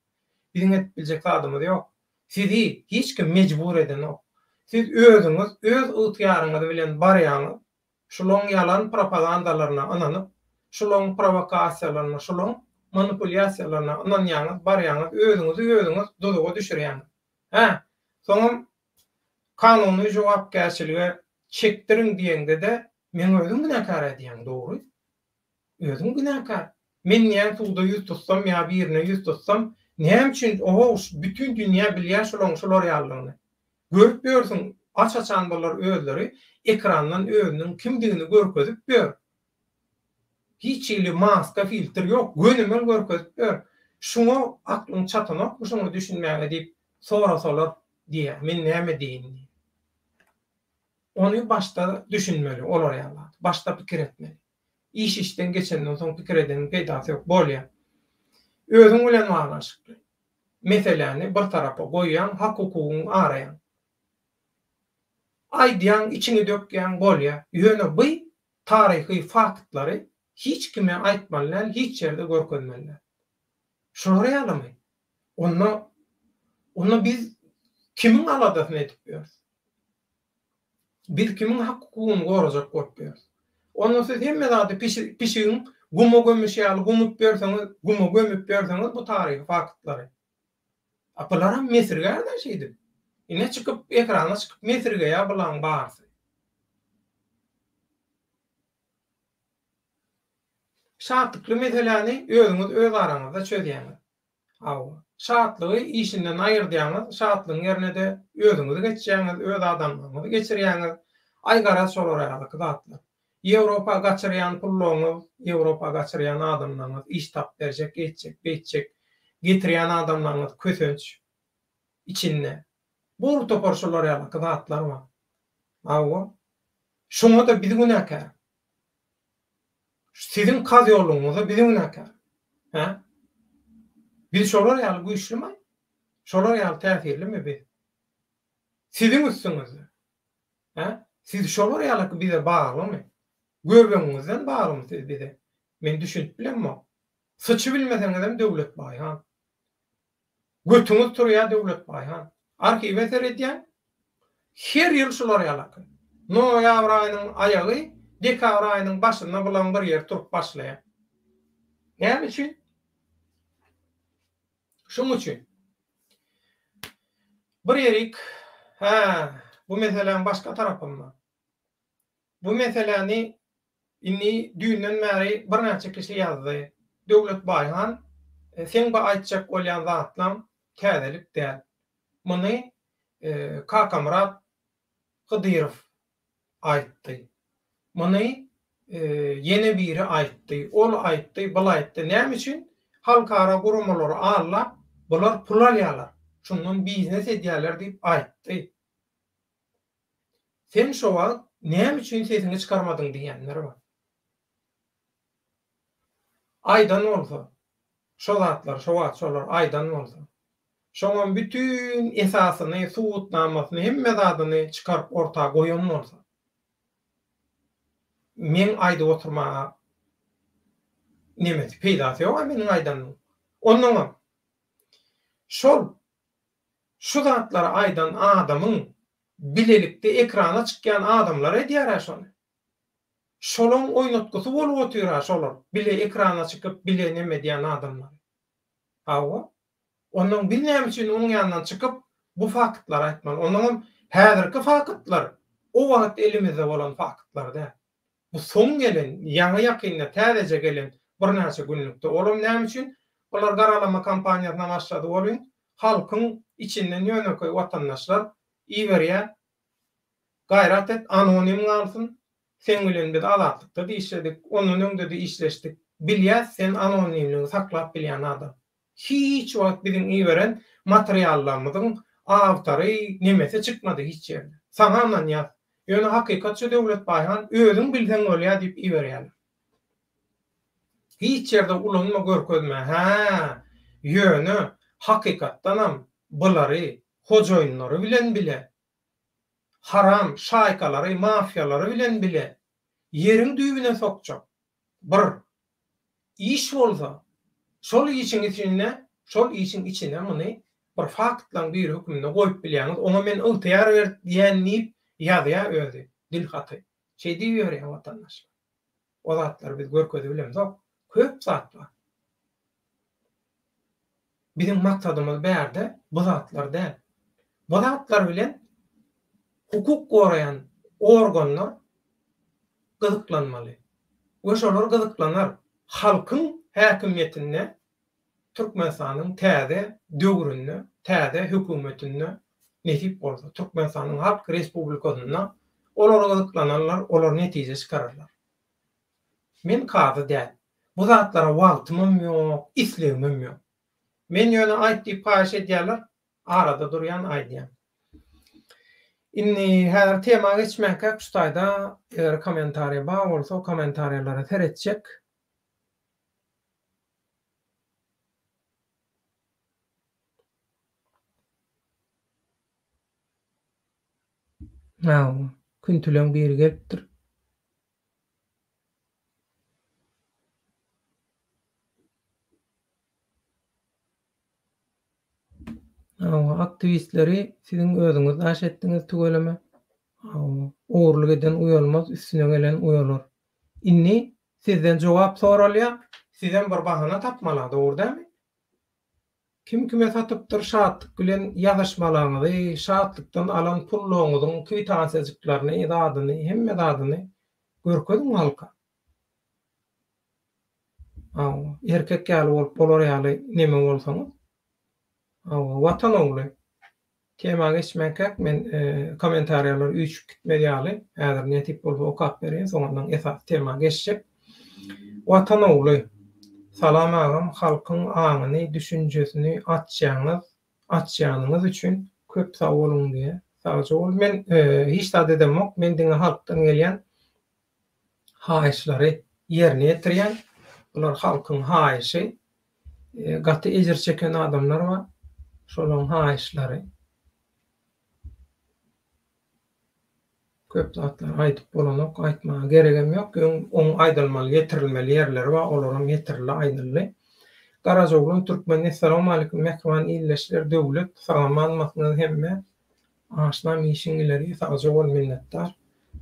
biziň etip biljek adamyz ýok. Sizi hiç kim mejbur eden ýok. Siz özüňiz, öz ýytyýaryňyz bilen barýaňyz, şolaň ýalan propagandalaryna ananyp, şolaň provokasiýalaryna, şolaň manipulýasiýalaryna ananýaňyz, barýaňyz, özüňizi dozuga düşürýäňiz. Soňam kanuny jogapkärçiligi çekdiriň diýende de men özüm günäkar edýän, dogry. Özüm günäkar. Men näme suwda ýüz tutsam, ýa birine ýüz tutsam, näme üçin bütün dünýä bilýär şolar ýalyny. Görüp ýörsiň, açandalar özleri ekrandan özüniň kimdigini görkezip ber. Hiç ýyly maska, filtr ýok, gönümel görkezip ber. Şuňa aklyň çatanyp, şuňa düşünmäge diýip sorasalar diýär, men näme diýin? Onu başta düşünmeli, olar ýaly. Başta pikir etmeli. İş işten geçenden soň pikir edenin peýdasy ýok bolýar. Özüň bilen manaşykly. Meseleni bir tarapa goýýan, hakukugyny araýan. Aýdýan, içini dökýän bolýar. Ýöne bu taryhy faktlary hiç kime aýtmalylar, hiç ýerde görkezmeliler. Şolara ýalymy? Onu biz kimin aladasyny edip ýörüz? Biz kimin hakkyny gorajak bolup ýörüz? Onu siz hemme zady pişigiň gumo gömüş ýaly gumup berseňiz, gumo gömüp berseňiz bu taryhy faktlary. Apalaram mesirgärden şeýdi. Ine çykyp ekrana çykyp mesirgeýär bulan barsy. Şatlyk meseleni özüňiz öz araňyzda çözýäňiz. Şatlygy işinden aýyrdyňyz, şatlygyň ýerine-de özüňizi geçirýäňiz, öz adamlaryňyzy geçirýäňiz. Aýgara solar ýaly zatlar. Ýewropa gaçyrýan pullaryňyz, Ýewropa gaçyrýan adamlaryňyz iş tap berjek, geçjek, getirýän adamlaryňyz kösünç içinde. Bu toparşylar ýaly zatlar bar. Şoňa da biz günäkär. Sizin kaz ýoluňyza biz günäkär. Biz şolar ýaly güýçlimi? Şolar ýaly täsirlimi biz? Sizin üstüňizde. Siz şolar ýaly bize baglymy? Görbeňizden baglymy siz bize? Men düşünüp bilemmi? Sıçy bilmeseňizem döwlet baýhan. Götüňiz turýar döwlet baýhan. Arkiwe seredýän her ýyl şolar ýaly. Noýabr aýynyň aýagy dekabr aýynyň başynda bilen bir ýer turup başlaýar. Näme üçin? Şoň üçin. Bir ýerik, bu meseleň başga tarapynda. Bu meseleni inni düýünden bäri bir näçe kişi ýazdy. Döwlet baýhan, sen bu aýtjak bolýan zatlam kädelik däl. Muny Kakamrat Hydyrow aýtdy. Muny ýene biri aýtdy. Ol aýtdy, bul aýtdy. Näme üçin? Halkara gurumlary alla, bular pul alýarlar. Şundan biznes edýärler diýip aýtdy. Sen şowa näme üçin sesini çykarmadyň diýenler bar. Aýdan bolsa, şo zatlar, şolar aýdan bolsa. Şoňa bütün esasyny, suwutnamasyny, hemme zadyny çykaryp ortaga goýan bolsa. Men aýda oturmaga nemesi peýdasy ýok meniň aýdan. Ondan şu zatlar aýdan adamyň bilelikde ekrana çykýan adamlar edýär şonu. Şolaň oýnatgysy bolup oturýar şolar. Bile ekrana çykyp bile neme diýen adamlar. Ondan bilmem üçin onuň ýanyndan çykyp bu faktlar aýtmaly. Ondan häzirki faktlar o wagt elimizde bolan faktlar da. Bu soň gelen, ýaňy ýakynda täze gelen bir näçe günlükde. Olam näme üçin? Olar garalama kampaniýasyna başlady bolýan. Halkyň içinden ýöneköy watandaşlar iýberýär. Gaýrat et, anonim galsyn. Sen bilen biz azatlykda işledik, onun öňünde de işleşdik. Bilýär, sen anonimligini saklap bilýän adam. Hiç wagt biziň iýberen materiallarymyzyň awtory nemesi çykmady hiç ýerde. Saňaman ýaz. Ýöne hakykat şu döwlet baýhan özüň bilseň bolýar diýip iýberýär. Hiç ýerde ulanma görkezme. Ýöne hakykatdanam bulary hojoýunlary bilen bile. Haram şaýkalary, mafiýalary bilen bile. Ýeriň düýbüne sokjak. Bir iş bolsa, şol işin içine muny bir faktlaň bir hükümde goýup bilýäňiz, oňa men ygtyýar berýänlip ýazýar özi, dil haty. Şeýdi ýöre watandaşlar. O zatlar biz görkezip bilemiz, köp zat bar. Bizim maksadymyz bärde bu zatlar däl. Bu zatlar bilen hukuk gorayan organlar gyzyklanmaly. We şolar gyzyklanar. Halkyň häkimiýetine, Türkmenistanyň täze döwrüne, täze hökümetine nesip bolsa, Türkmenistanyň Halk Respublikasyna olar gyzyklanarlar, olar netije çykararlar. Men kazy däl. Bu zatlara wagtymym ýok, islegimim ýok. Men ýöne aýtdyp paýş edýärler, arada durýan aýdýan. Inni her tema geçmekle kuştayda eğer komentariya bağ olsa o komentariyalara teretecek. Küntülen bir gelipdir. Aktivistleri sizin özüňiz aş etdiňiz tügeleme. Ogurlyk eden uyalmaz, üstüne gelen uyalır. Inni sizden jogap soralýar, sizden bir bahana tapmaly, dogry dälmi? Kim kime satypdyr şatlyk bilen ýazyşmalaryňyzy, şatlykdan alan pullaryňyzyň kwitansiýasyklaryny, dadyny, hemme dadyny görkezdiň halka. Erkek ýaly bolup bolar ýaly neme bolsaňyz, watan ogly. Tema geçmekek men komentariýalar üýçüp gitmeli ýaly. Häzir netip bolsa okap berýän, soňandan esas tema geçjek. Watan ogly. Salam agam, halkyň aňyny, düşünjesini açýanyňyz üçin köp sag bolun diýe. Sag ol. Men hiç da dedemok, men diňe halkdan gelýän haýyşlary ýerine ýetirýän. Bular halkyň haýyşy, gaty ejir çeken adamlar bar. Şolaryň haýyşlary. Köp zatlar aýdyp bolanok, aýtmaga geregem ýok. Oň aýdylmaly, ýetirilmeli ýerleri bar, olaram ýetirildi, aýdyldy. Garajoglun Türkmen Assalamu alaykum mehman illeşler döwlet salaman makyny hemme aşna mişiňleri sagajol minnetdar.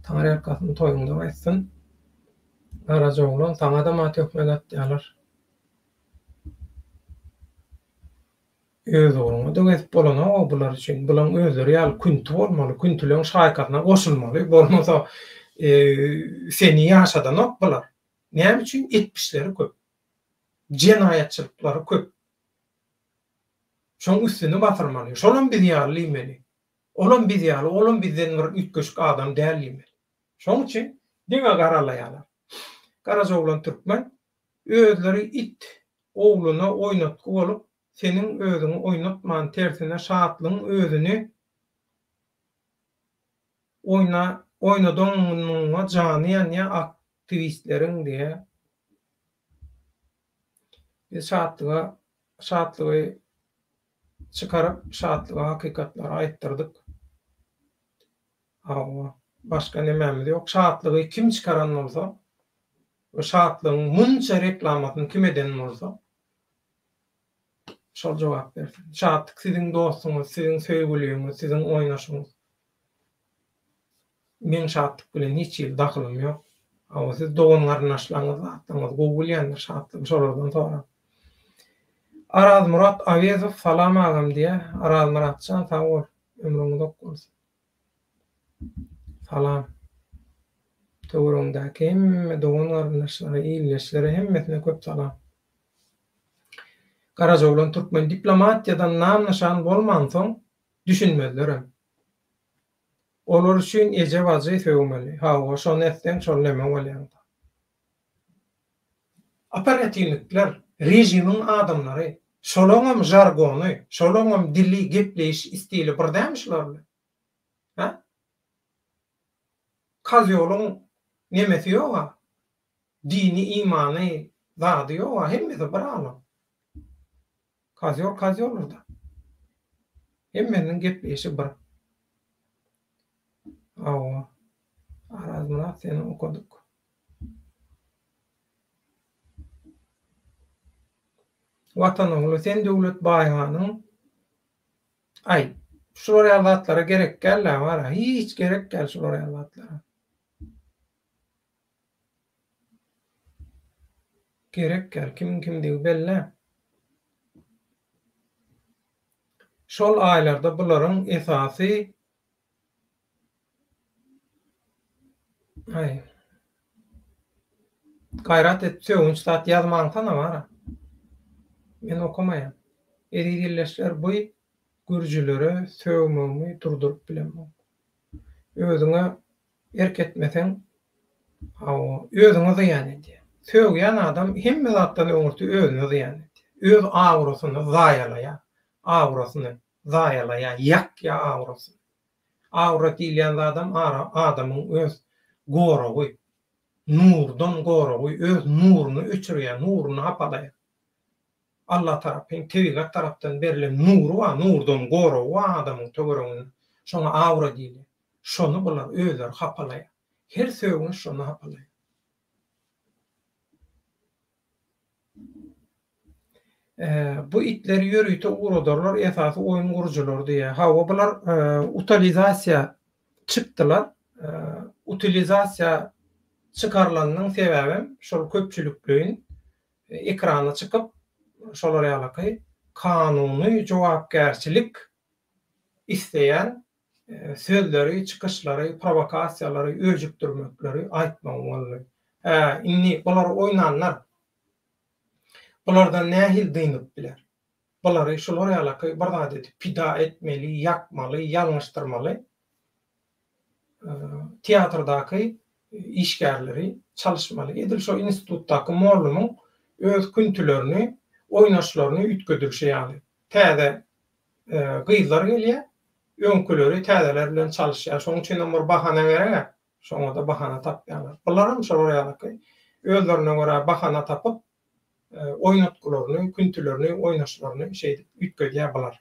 Taňar ýakasyny toýunda baýsyn. Garajoglun taňa da mat ýokmelat ýalar. Öz oğluna da gezip bolana o bular üçin. Bulan özleri ýaly künti bolmaly, küntüleň şaýkatyna goşulmaly. Bolmasa seni ýaşadanok bular. Näme üçin? Etmişleri köp. Jenaýatçylyklary köp. Şoň üstüne batyrmaly. Şolam biz ýaly. Olam biz ýaly, olam bizden bir ütgeşik adam däl. Şoň üçin diňe garalaýarlar. Garajoglan Türkmen özleri it oğluna oýnatky bolup senin özüňi oýnatman tersine şatlyň özüni oýnadyňyňa jany ýa aktivistleriň diýe. Biz şatlygy çıkaryp şatlyga hakykatlar aýtdyrdyk. Başga nememiz ýok. Şatlygy kim çıkaran bolsa, o şatlygyň munça reklamasyny kim eden bolsa, şol jogap bersin. Şatlyk siziň dostuňyz, siziň söýgüliňiz, siziň oýnaşyňyz. Men şatlyk bilen hiç ýyl dahylym ýok. Siz dogan garnaşlaryňyz, atlaňyz gowulýandyr şatlyk şolardan sonra. Araz Murat Awezow salam agam diýe. Araz Muratçan sag bol. Ömrüň dok bolsun. Salam. Töwrüňdäki hemme dogan garnaşlary, illeşleri hemmesine köp salam. Garajoglan Türkmen diplomatiýadan nam nişan bolmansoň düşünmezlerem. Olar üçin eje wazy söýmeli. Şonu etsen şol neme bolýar. Operativlikler, rejimiň adamlary, şolaňam jargony, şolaňam dili gepleýiş istili birdämişler. Kazyoluň nemesi ýok. Dini, imany, zady ýok, hemmesi bir alam. Kazyolurda. Hemmenin gepleýişi bir. Araz Murat seni okuduk. Watan ogly sen döwlet baýanyň şular ýalgatlara gerek gelle var. Hiç gerek gel şular ýalgatlara. Gerek gel kimdigi belli. Şol aýlarda bularyň esasy gayrat etýär, stat ýazmaňdan bar. Men okumaýam. Eridilleşler bu gürjülere söwmemi durdurup bilemem. Özüňe erketmesen özüňe zıyan edýär. Söwýän adam hemme zatdan öňürti özüne zıyan edýär. Öz awrasyny zaýalaýar. Ýakya awrasyny. Awrat diýilýän adam adamyň öz goragy, nurdan goragy, öz nuruny öçürýär, nuruny hapalaýar. Allah tarapyn, tebigat tarapdan berilen nuru wa, nurdan goragy adamyň töweregiň şoňa awra diýilýär. Şonu bular özleri hapalaýar. Her söwüň şonu hapalaýar. Bu itleri yörüýte uğradarlar, esasy oýun gurujylar diýe. Hawa bular utilizasiýa çykdylar. Utilizasiýa çıkarılanyň sebäbi şol köpçülikliğin ekrana çıkıp şolara ýalyky kanuny jogapkärçilik isteýän sözleri, çıkışları, provokasiýalary, öjükdirmekleri aýtmagy boldy. Inni bular oýnanlar. Bulardan nähil dynyp biler. Bulary şolara ýalyky bir zat edip pida etmeli, ýakmaly, ýalňyşdyrmaly. Teatrdaky işgärleri çalışmaly. Edil şo institutdaky mollumyň öz küntülerini, oýnaşlaryny ütgüdürşýär. Täze gyzlar gelýär, öňküleri täzeler bilen çalışýar. Şoň üçin bir bahana berýär. Şoňa da bahana tapýarlar. Bularym şolara ýalyky özlerine görä bahana tapyp oýnatgylaryny, küntülerini, oýnaşlaryny ütgedýär bular.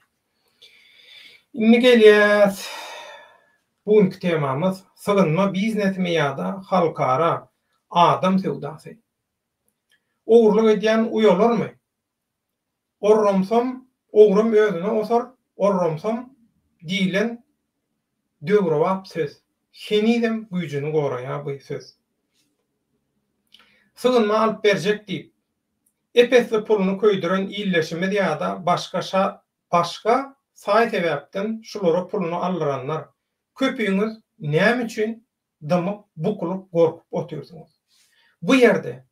Indi gelýär bugünkü temamız sığınma biznesmi ýa-da halkara adam sewdasy. Oğurluk edýän uýalarmy? Orromsam, oğrum özüne osar, orromsam diýilen döwrewap söz. Şenidem güýjüni goraýar bu söz. Sığınma alyp berjek diýip, epesli puluny köýdiren illeşimi ýa-da başga saý sebäpden şulara puluny aldyranlar. Köpüňiz näme üçin dymyp, bukulup, gorkup oturýarsyňyz? Bu ýerde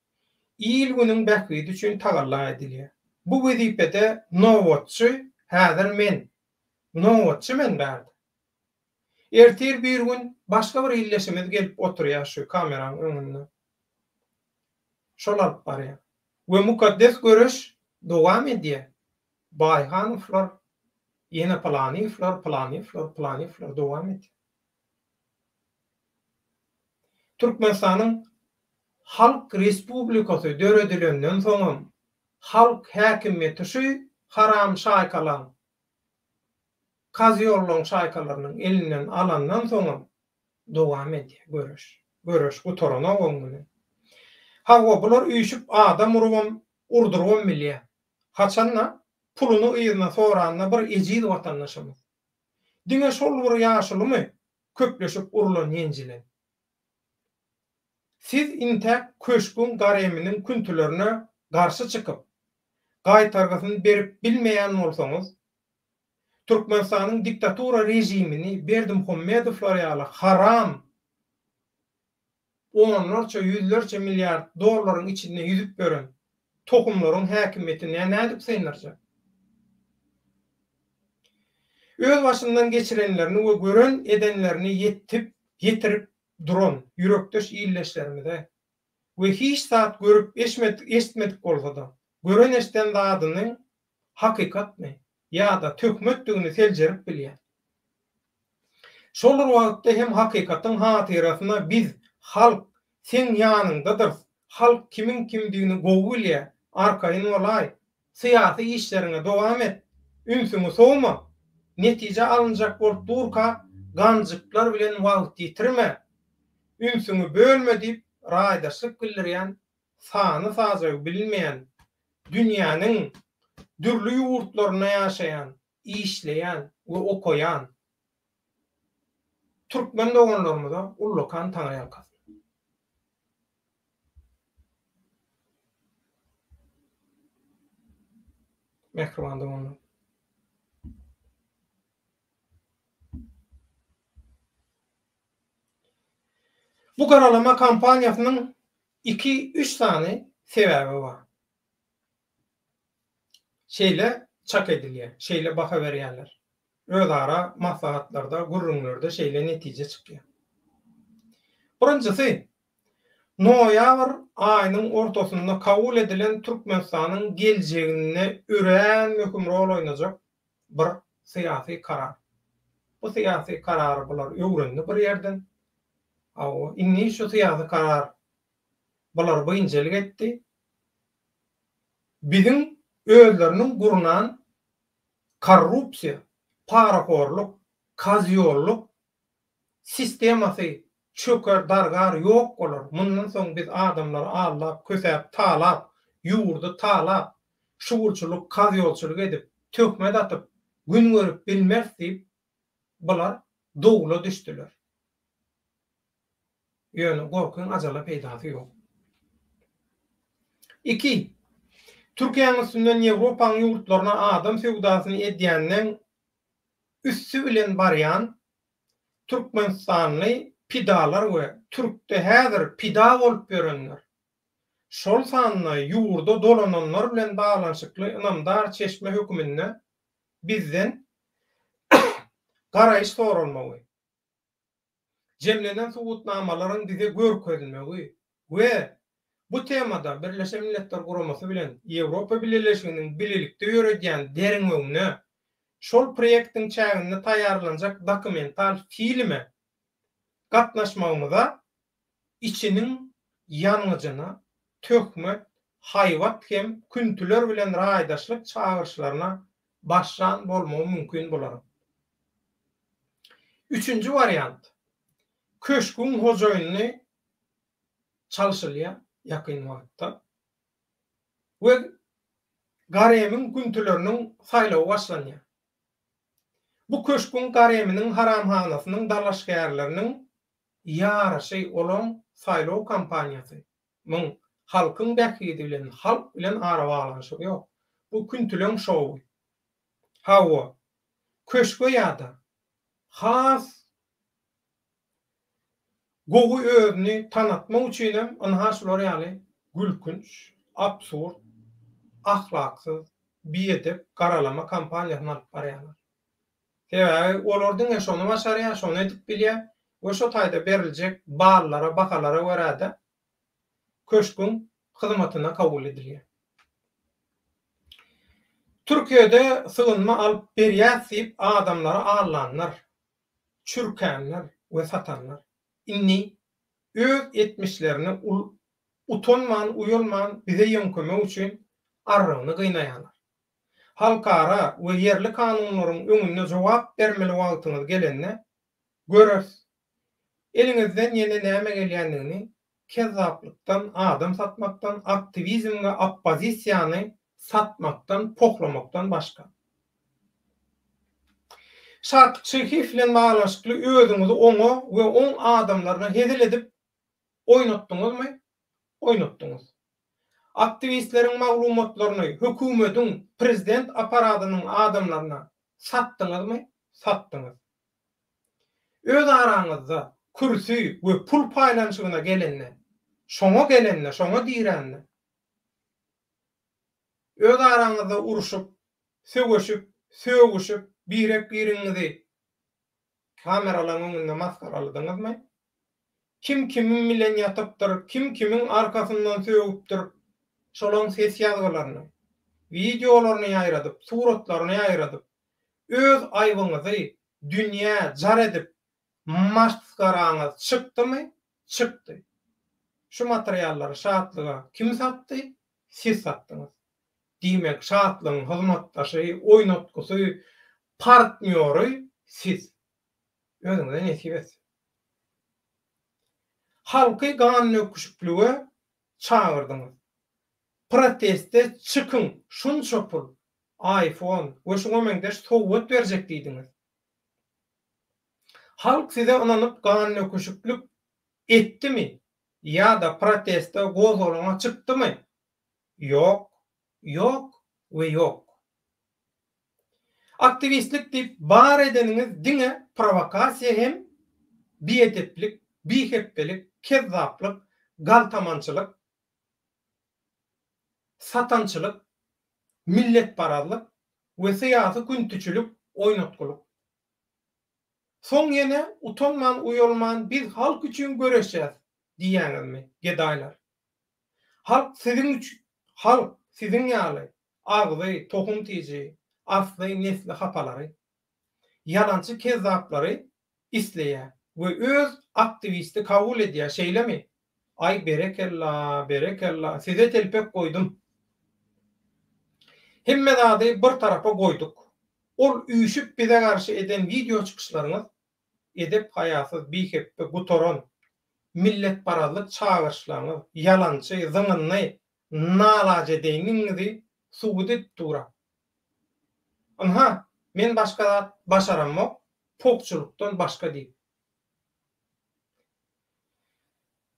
il günüň bähgidi üçin tagalla edilýär. Bu wezipede nowatçy häzir men. Nowatçy men bärdi. Ertir bir gün başga bir illeşimiz gelip oturýar şu kameranyň öňünde. Şol alyp barýar. We mukaddes görüş dowam edýär. Baýhanyflar ýene planyflar dowam etdi. Türkmenistanyň Halk Respublikasy döredilenden soňam halk häkimiyeti şu haram şaýkalan kazyolluň şaýkalarynyň elinden alandan soňam dowam edýär görüş. Görüş bu torana goňdy. Hawa bular üýşüp adam urdurwan bilýär. Haçanla puluny ýygyna soranna bir ejid watandaşymyz. Diňe şol bir ýaşylymy köpleşip urulan ýenjiler. Siz intek köşkün gareminin küntülerine karşı çıkıp gaýtargysyny berip bilmeýän bolsaňyz, Türkmenistanyň diktatura rejimini Berdimuhamedowlar ýaly haram onlarça, yüzlerce milyar dolarlaryň içinde yüzüp gören tokumlaryň häkimetine nädip saýnarjak? Öz başyndan geçirenlerini we gören edenlerini yetirip duran yürekdeş illeşlerinde we hiç saat görüp eşitmedik bolsa da gören eşden zadynyň hakykatmy ýa-da tökmetdigini seljerip bilýär. Şol wagtda hem hakykatyň hatyrasyna biz halk sen ýanyndadyr. Halk kimin kimdigini gowulýar, arkaýyn bolay, syýasy işlerine dowam et. Ünsüňi sowma. Netije alınjak bolup durka ganjyklar bilen wagt ýitirme. Ünsüňi bölme diýip raýdaşlyk bildirýän, sany sajagy bilmeýän, dünýäniň dürli ýurtlaryna ýaşaýan, işleýän we okaýan türkmen doganlarymyza ullakan taňaýan. Mehriban doganlar. Bu garalama kampanýasynyň 2-3 tane sebäbi bar. Şeýle çak edilýär, şeýle baha berýärler. Özara maslahatlarda, gurrunlarda şeýle netije çykýar. Birinjisi, noýabr aýynyň ortasynda kabul edilen Türkmenistanyň geljegine ören hökümrol oýnajak bir syýasy karar. Bu syýasy karar bular öwrenli bir ýerden. Inni şu syýasy karar bular boýunçalyk etdi. Biziň özleriniň gurunan korrupsiýa, parakorluk, kazyollyk sistemasy çöker dargar ýok bolar. Mundan soň biz adamlar allap, kösäp, talap, ýurdu talap, şuwulçuluk, kaz ýolçuluk edip, tökme atyp, gün görüp bilmez diýip bular dowla düşdiler. Ýöne gorkun ajala peýdasy ýok. 2. Türkiýanyň üstünden Ýewropaň ýurtlaryna adam sewdasyny edýänden üssü bilen barýan Türkmenistanly pidalar we Türkde häzir pida bolup görenler. Şol sanly ýurda dolananlar bilen baglanyşykly ynamdar çeşme hökümine bizden garaýyş sorulmagy. Jemlenen subutnamalaryň bize görkezilmegi we bu temada Birleşen Milletler Guramasy bilen Ýewropa Birleşiginiň bililikde ýöredýän derin öňüne şol proýektiň çäginde taýýarlanjak dokumental filme gatnaşmagymyza içiniň ýanyjyna tökmek, haýwat hem küntüler bilen raýdaşlyk çağırşlaryna başlan bolmagy mümkin bolar. 3-nji variant. Köşkün hojaýyny çalşylýa ýakyn wagtda we garemyň küntüleriniň saýlawy başlanýar. Bu köşkün gareminiň haramhanasynyň dalaşgärleriniň ýaraşy olan saýlaw kampaniýasy. Muň halkyň bähidi bilen, halk bilen ara baglanyşy ýok. Bu küntüleň şowy. Hawa köşkü ýa-da has gowy özüni tanatmak üçin hem anhaşlar ýaly gülkünç, absurd, ahlaksyz, biýedip garalama kampaniýasyny alyp barýarlar. Sebäbi olardyň şonu başarýar, şonu edip bilýär we şo taýda beriljek ballara, bakalara görä köşkün hyzmatyna kabul edilýär. Türkiýede sığınma alyp berýär diýip adamlara allanlar, çürkänler we satanlar. Inni öz etmişlerini utanman, uyulman bize ýönkeme üçin arrygyny gynnaýarlar. Halkara we yerli kanunlaryň öňünde jogap bermeli wagtyňyz gelende görürs. Eliňizden ýene näme gelýändigini kezzaplikdan, adam satmaktan, aktivizm we oppozisiýany satmaktan, poklamaktan başga. Şarkçy bilen baglanşykly özüňizi oňa we oň adamlaryna hedil edip oýnatdyňyzmy? Oýnatdyňyz. Aktivistleriň maglumatlaryny hökümetiň, prezident aparatynyň adamlaryna satdyňyzmy? Satdyňyz. Öz araňyzda kürsi we pul paýlanşygyna gelende, şoňa diýrände. Öz araňyzda uruşyp, söwüşüp, birek biriňizi kameralaryň öňünde maskaraladыңyzmy? Kim kimin bilen ýatypdyr, kim kimin arkasyndan söwüpdir, şolaň ses ýazgalaryny, videolaryny ýaýradyp, suratlaryny ýaýradyp, öz aýbyňyzy dünýä jar edip maskaraňyz çykdymy? Çykdy. Şu materiallary şatlyga kim satdy? Siz satdyňyz. Diýmek, şatlygyň hyzmatdaşy, oýnatgysy, partnýory siz. Özüňize nesip etsin. Halky ganyň öküşüklüge çağırdyňyz. Proteste çykyn, şunça pul, iPhone we şoňa meňdeş sowgat berjek diýdiňiz. Halk size inanyp ganyň öküşüklük etdimi? Ýa-da proteste gozalaňa çykdymy? Ýok, ýok we ýok. Aktivistlik diýip bar edeniňiz diňe provokasiýa hem biýedeplik, biheppelik, kezzaplyk, galtamançylyk, satançylyk, milletparazlyk we syýasy küntüçülük, oýnatgylyk. Soň ýene utanman, uyulman, biz halk üçin göreşýäs diýýänizmi, gedaýlar. Halk siziň ýaly, agzy, tohum tiýji, asly nesli hapalary, yalançy kezzaplary isleýär we öz aktivisti kabul edýär. Şeýlemi? Ay berekella, size telpek goýdum. Hemme zady bir tarafa goýduk. Ol üýşüp bize garşy eden video çykyşlaryňyz edep haýasyz, biheppe, gutoron, milletparazlyk çağırşlaryňyz, yalançy, zyňynly, nalaje deýiniňizi suudet dura. Aha, men başka başaramok, pokçuluktan başka değil.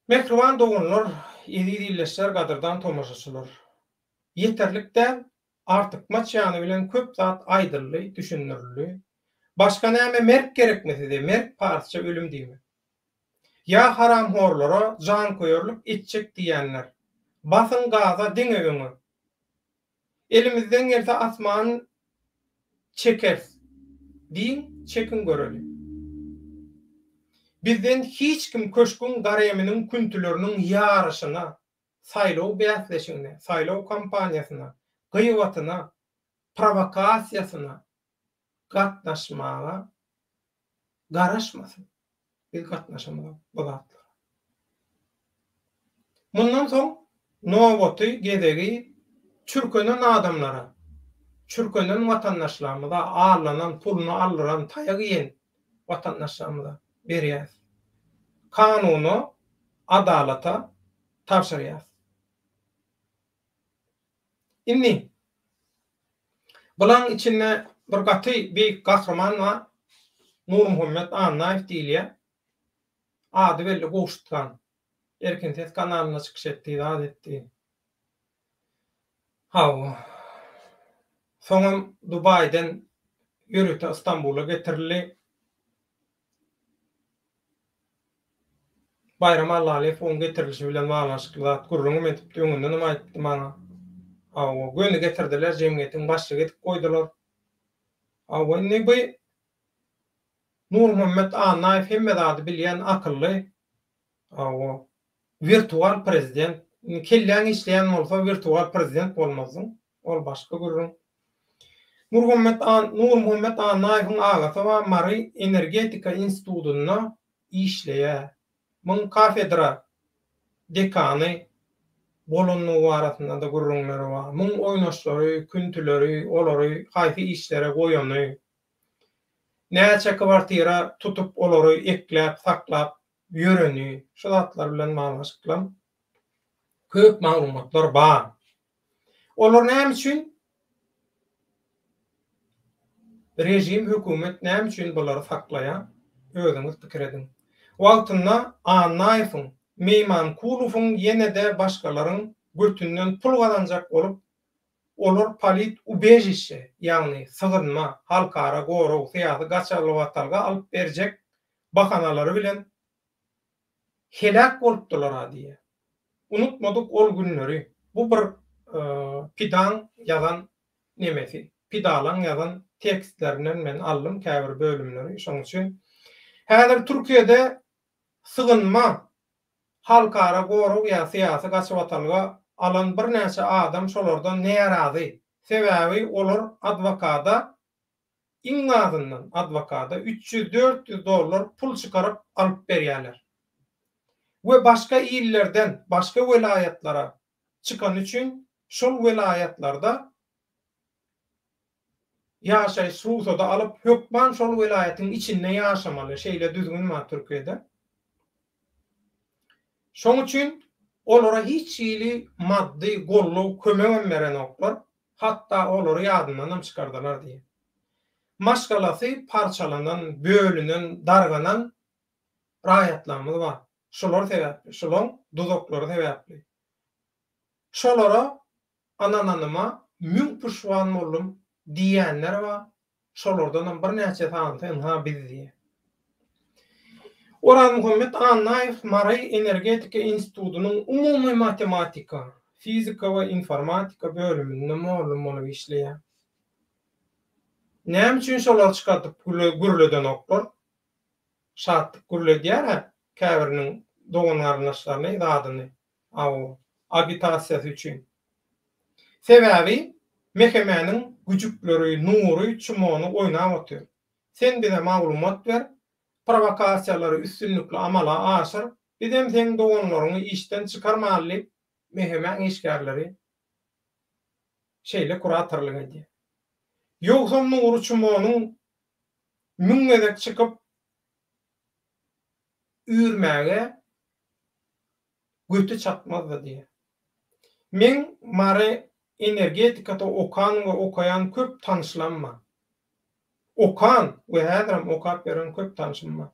Mehriban dogunlar, edi-dilleşler gadyrdan tomaşaçylar. Yeterlikden artık maçyanı bilen köp zat aydyrly, düşünürli. Başka näme merk gerekmedi, merk parça ölüm diýme. Ya haram horlara can koyurluk etçek diýenler. Basın gaza diňe öňe. Elimizden gelse asman çekers. Din çekin göreli. Bizden hiç kim köşkün gareminin küntülerinin yarışına, saylaw bäsleşigine, saylaw kampaniýasyna, gıywatyna, provokasiýasyna gatnaşmaga garaşmasyn. Biz gatnaşamaly bolatlar. Mundan soň nowaty gedegi çürkönen adamlara, çürkönen watandaşlarymyza arlanan pulunu aldyran taýak ýen watandaşlarymyza berýär. Kanuny adalata tapşyrýar. Inni bulan içinde bir gaty beýik gahrman we Nur Muhammed Annaýew diýilýär. Ady belli goşutgan. Erkin Ses kanalyna çykyş etdi, zat etdi. Hawa. Soňam Dubaýdan ýürüte Istanbul'a getirildi. Bayram Allahyев on getirilişi bilen baglanşykly gurrunum etip öňünden nima aýtdy maňa. Hawa göni getirdiler, jemgyýetiň başçylygy etip goýdular. Hawa ne bu Nur Muhammed Annaýew hemme zady bilýän akylly. Hawa virtual prezident. Kelläň işleýän bolsa virtual prezident bolmasyň. Ol başga gurrun. Nur Muhammed Annaýewiň agasy we Mary Energetika institutyna işleýär. Mun kafedra dekany bolunlygy arasynda da gurrunlary bar. Mun oýnaşlary, küntüleri, olary haýsy işlere goýany. Näçe kwartira tutup olary ekläp, saklap ýöreni, şu zatlar bilen maňlaşyklar. Köp maglumatlar bar. Olar näme üçin? Rejim, hökümet näme üçin bulary saklaýar? Özüňiz pikir edin. Wagtynda Annaýewiň, Meýmankulowyň ýene-de başgalaryň götünden pul gazanjak bolup, olar polit ubejişe, ýagny sygynma, halkara gorug, syýasy gaçalywatlarga alyp berjek bahanalary bilen helak bolupdylar diýe. Unutmadyk ol günleri. Bu bir pidan ýazan nemesi, pidalan ýazan tekstlerinden men aldym käbir bölümleri. Şoň üçin häzir Türkiýede sygynma, halkara gorug ýa syýasy gaçawatlyga alan bir näçe adam şolardan närazy. Sebäbi olar adwokata iňňazyndan adwokata $300-400 pul çykaryp alyp berýärler. We başga illerden, başga welaýatlara çıkan üçin şol welaýatlarda ýaşaýyş ruhsata alyp hökman şol welaýatyň içinde ýaşamaly, şeýle düzgünmi Türkiýede? Şoň üçin olara hiç ýyly maddi gollaw kömek beren oklar, hatda olary ýadyndan çykardylar diýe. Maşgalasy parçalanan, bölünen, darganan raýatlarymyz bar. Şolar sebäpli, şolong dozoklary sebäpli. Şolara anananyma müň puşwan boldum diýenler bar. Şolardan bir näçe tanty ha biz diýe. Orhan Muhammed Annaýew Mary Energetika institutynyň umumy matematika, fizika we informatika bölüminde molum bolup işleýär. Näme üçin şolar çykatyp gürleden oklar? Şatlyk gürledýär, käbiriniň dogan arnaşlaryny adyny, agitasiýasy üçin. Sebäbi mehemäniň güjükleri, nury, çumony oýnap otýar. Sen bize maglumat ber, provokasiýalary üstünlikli amala aşyr, bizem seň doganlaryňy işden çykarmaly mehemäň işgärleri şeýle kuratorlyk edýär. Ýogsa nury çumonyň müňgedek çykyp ürmäge götü çatmaz diye. Men Mary energetikada okan we okayan köp tanışlanma. Okan we häziram okap beren köp tanışlanma.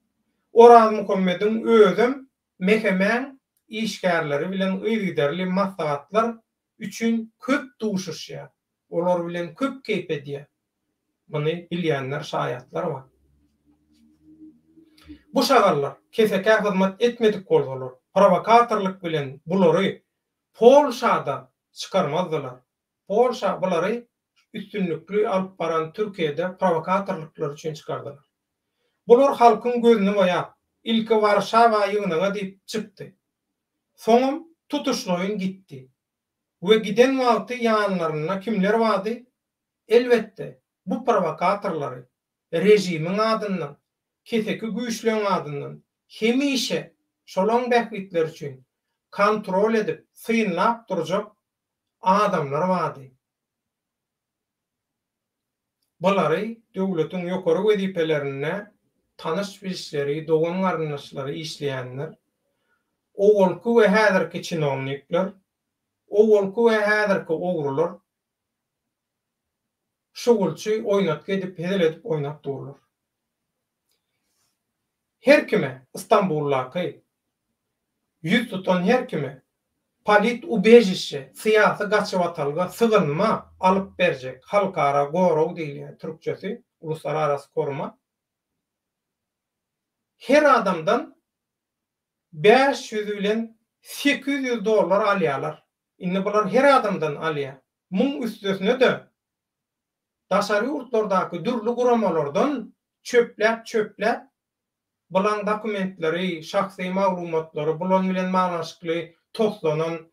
Oraz Muhammed'in özüm mehemen işgärleri bilen ýygyderli maslahatlar üçün köp duşuşýar. Olar bilen köp keýp edýär. Muny bilýänler, şaýatlar bar. Bu şagallar keseke hyzmat etmedik bolsalar, provokatorlyk bilen bulary Polşada çıkarmazdylar. Polşa bulary üstünlükli alyp baran Türkiýede provokatorlyklar üçin çıkardylar. Bular halkyň gözüni boýap, ilki Warşawa ýygynyna diýip çykdy. Soňam tutuşlaryň gitdi. We giden wagty ýanlaryna kimler bardy? Elbetde bu provokatorlary rejimiň adyndan, keseki güýçlüň adyndan hemişe şolaň bähwitler üçin kontrol edip synlap durjak adamlar bardy. Bulary döwletiň ýokary wezipelerine tanış bilişleri, dogan garynlaşlary işleýänler, owalky we häzirki çinovnikler, owalky we häzirki ogrular şugulçy oýnap gedip hedeledip oýnap dururlar. Her kime İstanbullaky ýüz tutan her kime polit ubejiçe, syýasy gaçywatalga sygynma alyp berjek halkara goraw diýilýär türkçesi, uluslararasy koruma. Her adamdan 500 bilen 800 dolar alýarlar. Indi bular her adamdan alýar. Muň üstesine de daşary ýurtlardaky dürli guramalardan çöpläp bulan dokumentleri, şahsy maglumatlary, bulan bilen manaşykly toplanan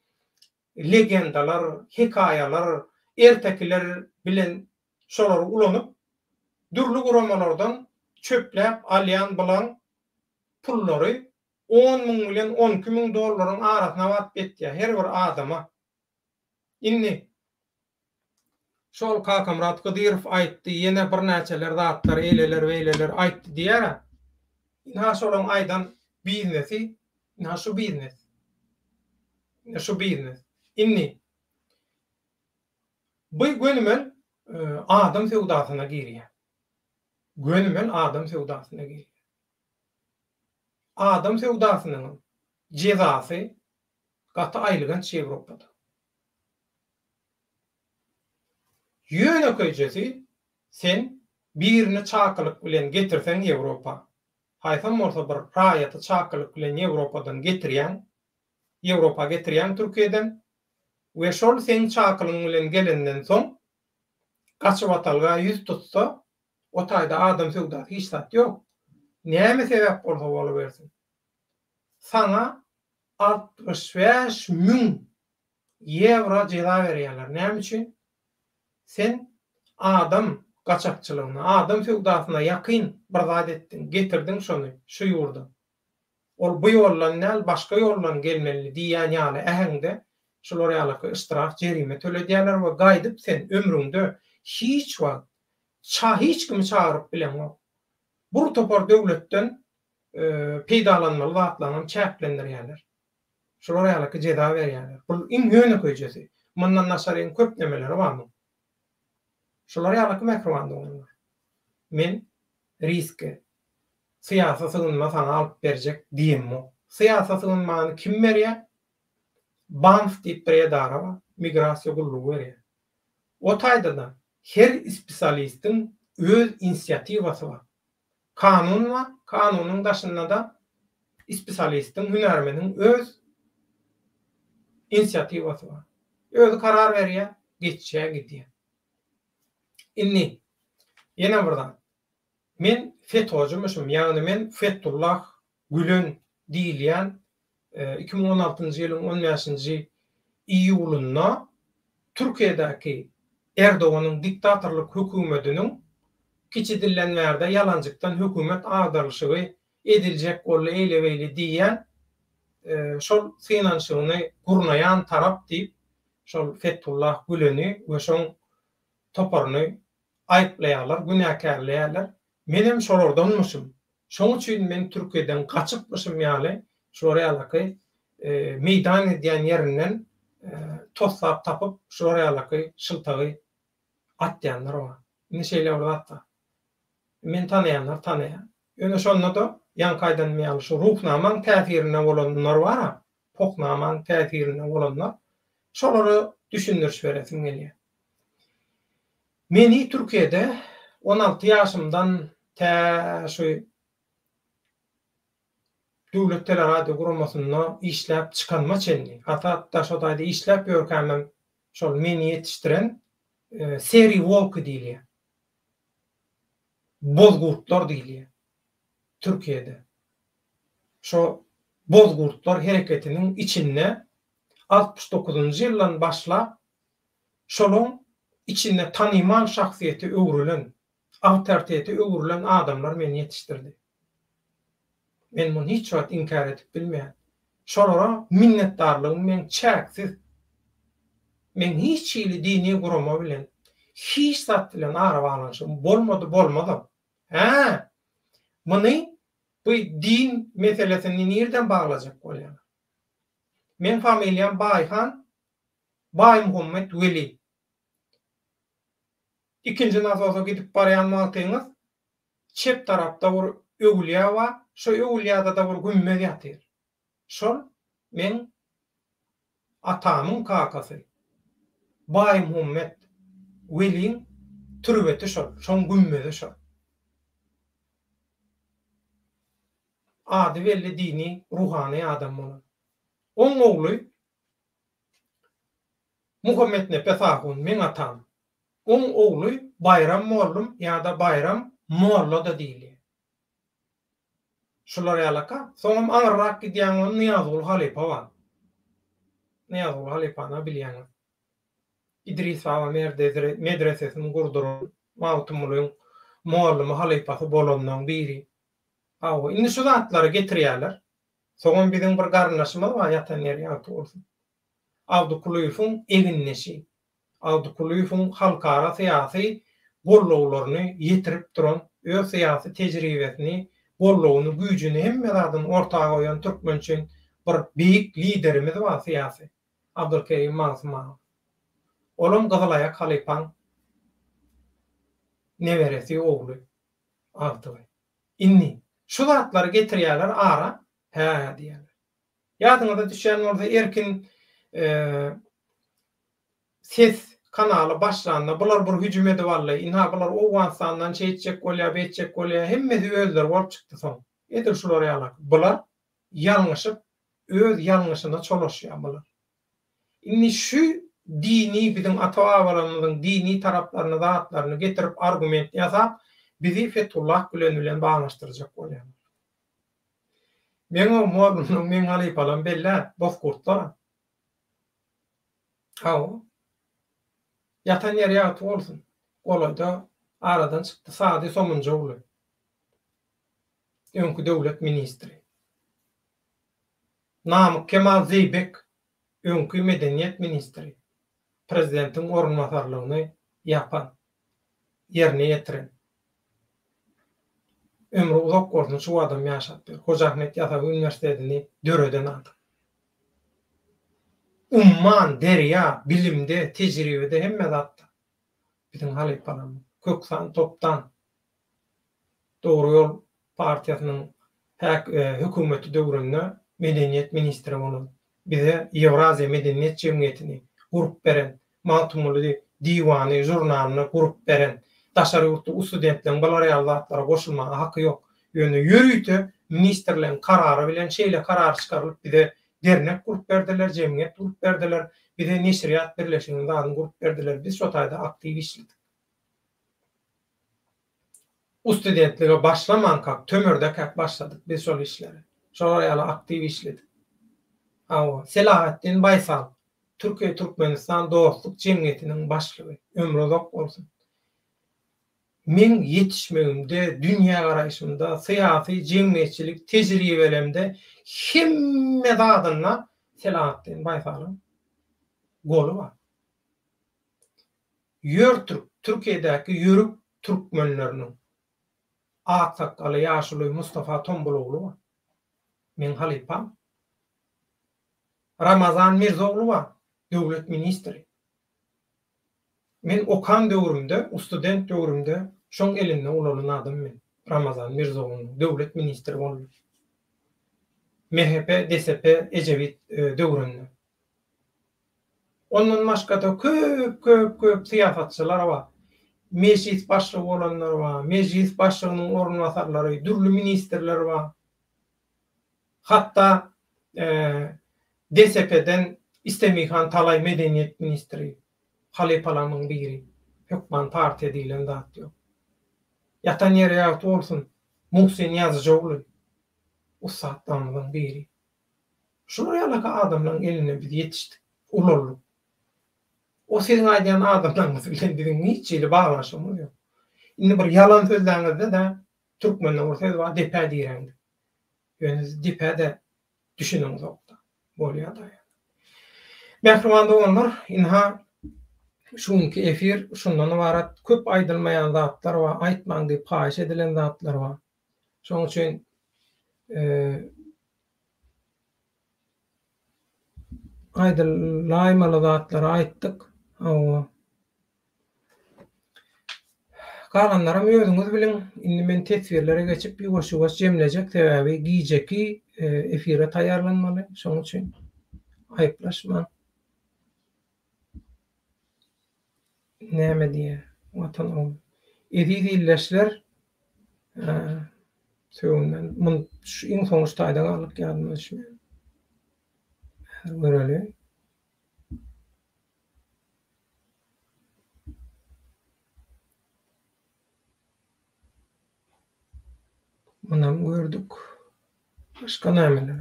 legendalar, hikayalar, ertekiler bilen şolary ulanyp dürli guramalardan çöpläp alýan bulan pullary 10.000 bilen 12.000 dollaryň arasyna batyp etdi her bir adama. Inni şol Kakamrat Kadirov aýtdy, ýene bir näçeler zatlar, eyleler aýtdy diýär. Ina şolaň aýdan biznesi, ina şu biznes. Ina şu biznes. Inni bu gönümel adam sewdasyna girýär. Gönümel adam sewdasyna girýär. Adam sewdasynyň jezasy gaty aýlygan Ewropada. Ýöne köýjesi sen birini çakylyk bilen getirsen Ewropa. Haýsam bolsa bir raýaty çakylyk bilen Ewropadan getirýän, Ewropa getirýän Türkiýeden we şol sen çakylyk bilen gelenden soň gaçywatalga ýüz tutsa, o taýda adam sewdasy hiç zat ýok. Näme sebäp bolsa bola bersin? Sana 65.000 euro jeza berýärler. Näme üçin? Sen adam gaçakçylygyna, adam sewdasyna ýakyn bir zat etdiň, getirdiň şonu, şu ýurda. Ol bu ýollan näl başga ýollan gelmeli diýen ýaly äheňde şolar ýaly iştirak jerime töledýärler we gaýdyp sen ömrüňde hiç wagt hiç kimi çağırıp bilen ol. Bu topar döwletden peýdalanmaly zatlaryny çäklendirýärler. Şolar ýaly jeda berýärler. Bu iň ýöne köýjesi. Mundan naşaryn köp nemeleri barmy? Şolar ýaly mekruwandy onlar. Men riske syýasy sygynma sana alyp berjek diýemmi? Syýasy sygynmany kim berýär? Banf diýip bir edara bar, migrasiýa gullugy berýär. O taýda da her spesialistin öz inisiativasy bar. Kanun bar, kanunyň daşynda da spesialistin, hünärmeniň öz inisiativasy bar. Özü karar berýär, geçýär, gidýär. Inni ýene birden men FETÖ'cümüşüm, ýagny men Fethullah Gülen diýilýän 2016-njy ýylyň 15-nji iýulunda Türkiýedäki Erdoganyň diktatorlyk hökümetiniň kiçidillenmärde ýalanjykdan hökümet agdarlyşy ediljek bolly eýlebeýli diýen şol finansiýony gurnaýan tarap diýip şol Fethullah Güleni we şoň toparyny aýplaýarlar, günäkärleýärler. Menem şolardanmyşym. Şoň üçin men Türkiýeden gaçypmyşym ýaly şolara ýaly meýdan edýän ýerinden tossap tapıp şuraya ýalaky şyltagy atýanlar var. Ne şeýle olur atda. Men tanaýanlar tanaýar. Öňe şonda da ýankaýdan meýal şu ruhnamaň täsirine bolanlar bar. Poknamaň täsirine bolanlar. Şolary düşündürüş beresim gelýär. Meni Türkiýede 16 ýaşymdan şu döwlet teleradio gurulmasynda işläp çykanma çenli. Hatta şo daýda işläp ýörkämem şol meni ýetişdiren seri walk diýilýär. Bozgurtlar diýilýär. Türkiýede. Şo bozgurtlar hereketiniň içinde 69-njy ýyldan başlap şolun içinde tanyman şahsiýeti öwrülen, awtoriteti öwrülen adamlar meni ýetişdirdi. Men muny hiç wagt inkar edip bilmeýän. Şolara minnetdarlygym men çäksiz. Men hiç ýyly dini gurama bilen, hiç zat bilen ara baglanşym bolmady. Muny bu din meselesini nerden baglajak bolýar? Men familiýam Baýhan, Baý Muhammed Weli. İkinci nazaza gidip barýan wagtyňyz çep tarapda bir öwliýa bar, şo öwliýada da bir gümme ýatyr. Şol men atamyň kakasy. Baý Muhammed Weliň türbeti şol, şoň gümmede şol. Ady belli dini, ruhani adam bolan. Oň ogly Muhammed Nepesahun men atam. Oň ogly Bayram Mollum ýa-da Bayram Mollo da diýilýär. Şular ýalaka, soňam aňyrak gidýän Niyazul Halipa bar. Niyazul Halipany bilýäňiz. İdris Ağa medresesini gurduran Mawtumluň Mollumy halipasy bolandan biri. Indi şu zatlary getirýärler. Soňam biziň bir garnaşymyz bar, ýatan ýeri ýaty bolsun. Abdukuluyev'in eginneşi. Abdukuluyev'in halkara siyasi gollowlaryny ýetirip duran, öz siyasi tejribesini, gollowuny, güýjüni hemme zadyň ortaga goýan türkmen üçin bir beýik liderimiz bar siyasi. Abdulkerim Mansumov. Olum Gyzylaýak Halipaň neweresi ogly. Agtyby. Inni şu zatlary getirýärler ara, diýerler. Ýadyňyza düşýän orada erkin ses kanaly başlandy. Bular bir hüjüm edip allaý. Inha bular Owganstandan çeýtjek bolýar, betjek bolýar, hemmesi özleri bolup çykdy soň. Edir şular ýalak. Bular ýalňyşyp öz ýalňyşyna çolaşýar bular. Inni şu dini biziň ata-babalarymyzyň dini taraplaryny, zatlaryny getirip argument ýasap, bizi Fethullah Gülen bilen baglaşdyrjak bolýar. Men o mollumyň men halipalam bella bozkurtlar. Ýatan ýeri ýaty bolsun. Olayda aradan çykdy Sady Somunjoglu. Öňkü döwlet ministri. Namyk Kemal Zeybek, öňkü medeniýet ministri. Prezidentiň orunmasarlygyny ýapan, ýerine ýetiren. Ömrü uzak bolsun şu adam ýaşapdy. Hoca Ahmet Ýasaw Üniversitetini döreden aldy. Umman, derya, bilimde, tejribede hemme zatda. Biziň halipalarymyz köksan topdan Dogry Ýol partiýasynyň hökümeti döwründe medeniýet ministri bolan, bize Ýewraziýa Medeniýet Jemgyýetini gurup beren, Mawtumly diwany, jurnalyny gurup beren, daşary ýurtda studentleriň balaryal zatlara goşulmagy haky ýok. Ýöne ýürüýte ministrleriň karary bilen şeýle karar çykarylyp bize dernek gurup berdiler, jemgyýet gurup berdiler, bize neşriýat birleşigini zadyny gurup berdiler. Biz şo taýda aktiw işledik. Studentlige başlamankak, tömürdekak başladyk biz şol işleri. Şolar ýaly aktiw işledik. Selahattin Baysal, Türkiýe Türkmenistan Dostluk Jemgyýetiniň başlygy, ömrü uzak bolsun. Men yetişmegimde, dünýä garaýşymda, syýasy jemgyýetçilik tejribelemde hemme zadyna Selahattin Baysalyň golu bar. Türkiýedäki ýörük türkmenleriniň aksakaly ýaşuly Mustafa Tombologlu bar. Men halipam. Ramazan Mirzoglu bar. döwlet ministri. Men okan döwrümde, student döwrümde şoň elinde ulan adam men. Ramazan Mirzoğlu'nun döwlet ministri boldy. MHP, DSP, Ecevit döwründe. Ondan başga da köp siýasatçylar bar. Meclis başlygy bolanlar bar. Meclis başlygynyň orunbasarlary, dürli ministrler bar. Hatta DSP'den Istemikhan Talay Medeniyet Ministri, halepalarının biri, Hökman Parti edilen zat yok. Yatan yere ýat bolsun, Muhsin Yazıcıoğlu, o satdanlygyň biri. Şuraya adamlaryň eline biz yetişdik, ulurluk. O sizin aýdýan adamlaryňyz bilen bizim hiç ýeri baglanşymyz ýok. Indi bir yalan sözleriňizde de Türkmenler ortaýda bar, depe diýeňdir. Ýöne depede düşünüňiz okda. Bolýar da. Mähriman doganlar, inha şunki efir şundan ibarat köp aýdylmaýan zatlar we aýtmaň diýip haýyş edilen zatlar bar. Şoň üçin aýdylaýmaly zatlary aýtdyk. Galanlarym özüňiz bilen, indi men tesbirlere geçip ýuwaş-ýuwaş jemlejek sebäbi giýjeki efire taýýarlanmaly. Şoň üçin aýyplaşma. Näme diýe? Watan ol. Edidi illeşler söwünden mun iň soňuşda aýda galyp ýadymyş. Göreli. Munam gördük. Başka nämeler?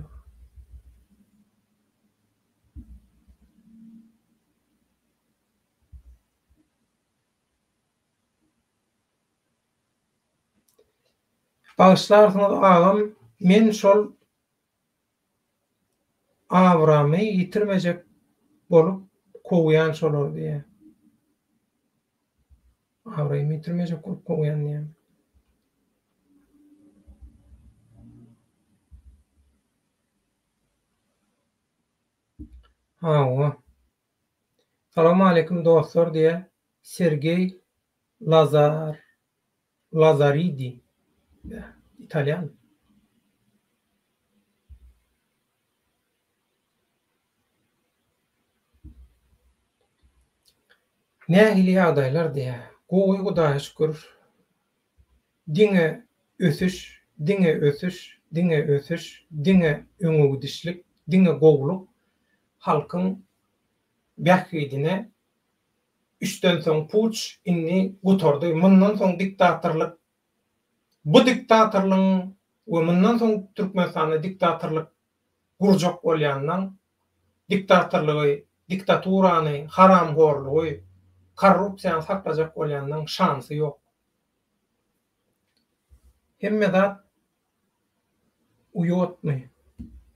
Bağışlarsınız ağam, men şol Avramy ýitirmejek bolup kowyan şolar diye. Avramy ýitirmejek bolup kowyan diye. Salam aleykum dostlar diye Sergey Lazaridi, İtalyan. Nähili ýagdaýlar diye. Gowy Hudaýa şükür. Diňe ösüş, diňe öňügidişlik, diňe gowluk halkyň bähgidine üçden soň puç inni gutordy. Mundan soň diktatorlyk. Bu diktatorlygyň we mundan soň Türkmenistanda diktatorlyk gurjak bolýandan diktatorlygy, diktaturany, haramgorlugy, korrupsiýany saklajak bolýandan şansy ýok. Hemme zat uýotmy,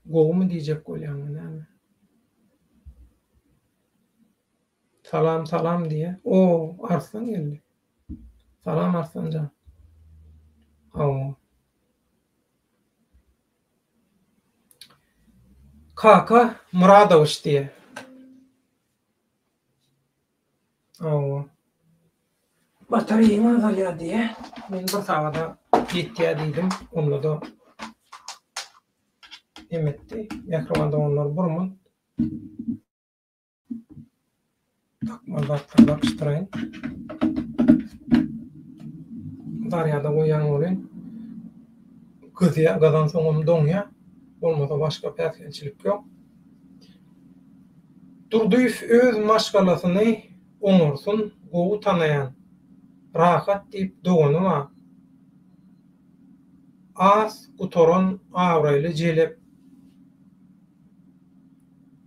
gowmy diýjek bolýan. Salam diye. O Arslan geldi. Salam Arslancan. Kaka Muradoviç diye. Bataryam azalýar diye. Men bir sabada ýetýär diýdim. Onda da emetdi. Ýakrymanda onlar burmun. Takmalar bakıştırayın. Daryada goýan bolyn. Köziýe gadan soňum doňya. Olmasa başga päsgençilik ýok. Durduýew öz maşgalasyny oňursun, gowy tanaýan. Rahat diýip dogany bar. Az gutoran awraýly jelep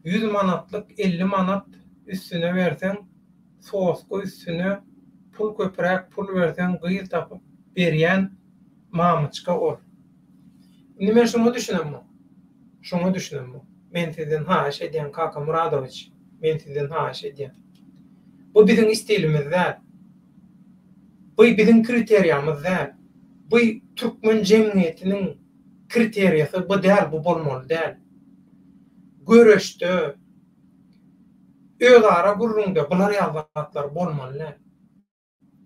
100 manatlyk 50 manat üstüne versen, soğusku üstüne pul köprek pul versen, gyýyl tapyp berýän mamyçka ol. Indi men şunu düşünem. Men sizden haýyş edýän Kaka Muradoviç, men sizden haýyş edýän. Bu bizim istilimiz däl. Bu bizim kriteriýamyz däl. Bu Türkmen jemgyýetiniň kriteriýasy bu däl, bu bolmaly däl. Göreşde öz ara gurrunda bular ýaldatlar bolmaly.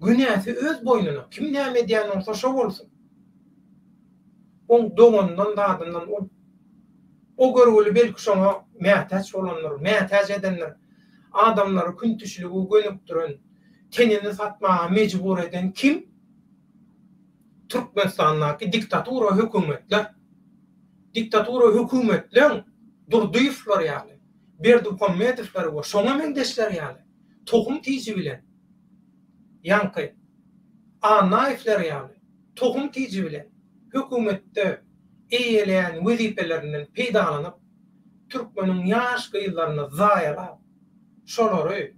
Günäsi öz boynuna. Kim näme diýen bolsa şo bolsun. On dogondan dadyndan o görgüli belki şoňa mätäç bolanlar, mätäç edenler, adamlary küntüşlügi gönüp duran, tenini satmaga mejbur eden kim? Türkmenistandaky diktatura hökümetler. Diktatura hökümetler durduýuflar ýaly. Berdimuhamedowler we şoňa meňdeşler ýaly. Tohum tizi bilen. Ýanky Anaýefler ýaly. Tohum tizi bilen. Hökümetde eýeleýän wezipelerinden peýdalanyp türkmeniň ýaşky ýyllaryny zaýalap, şolary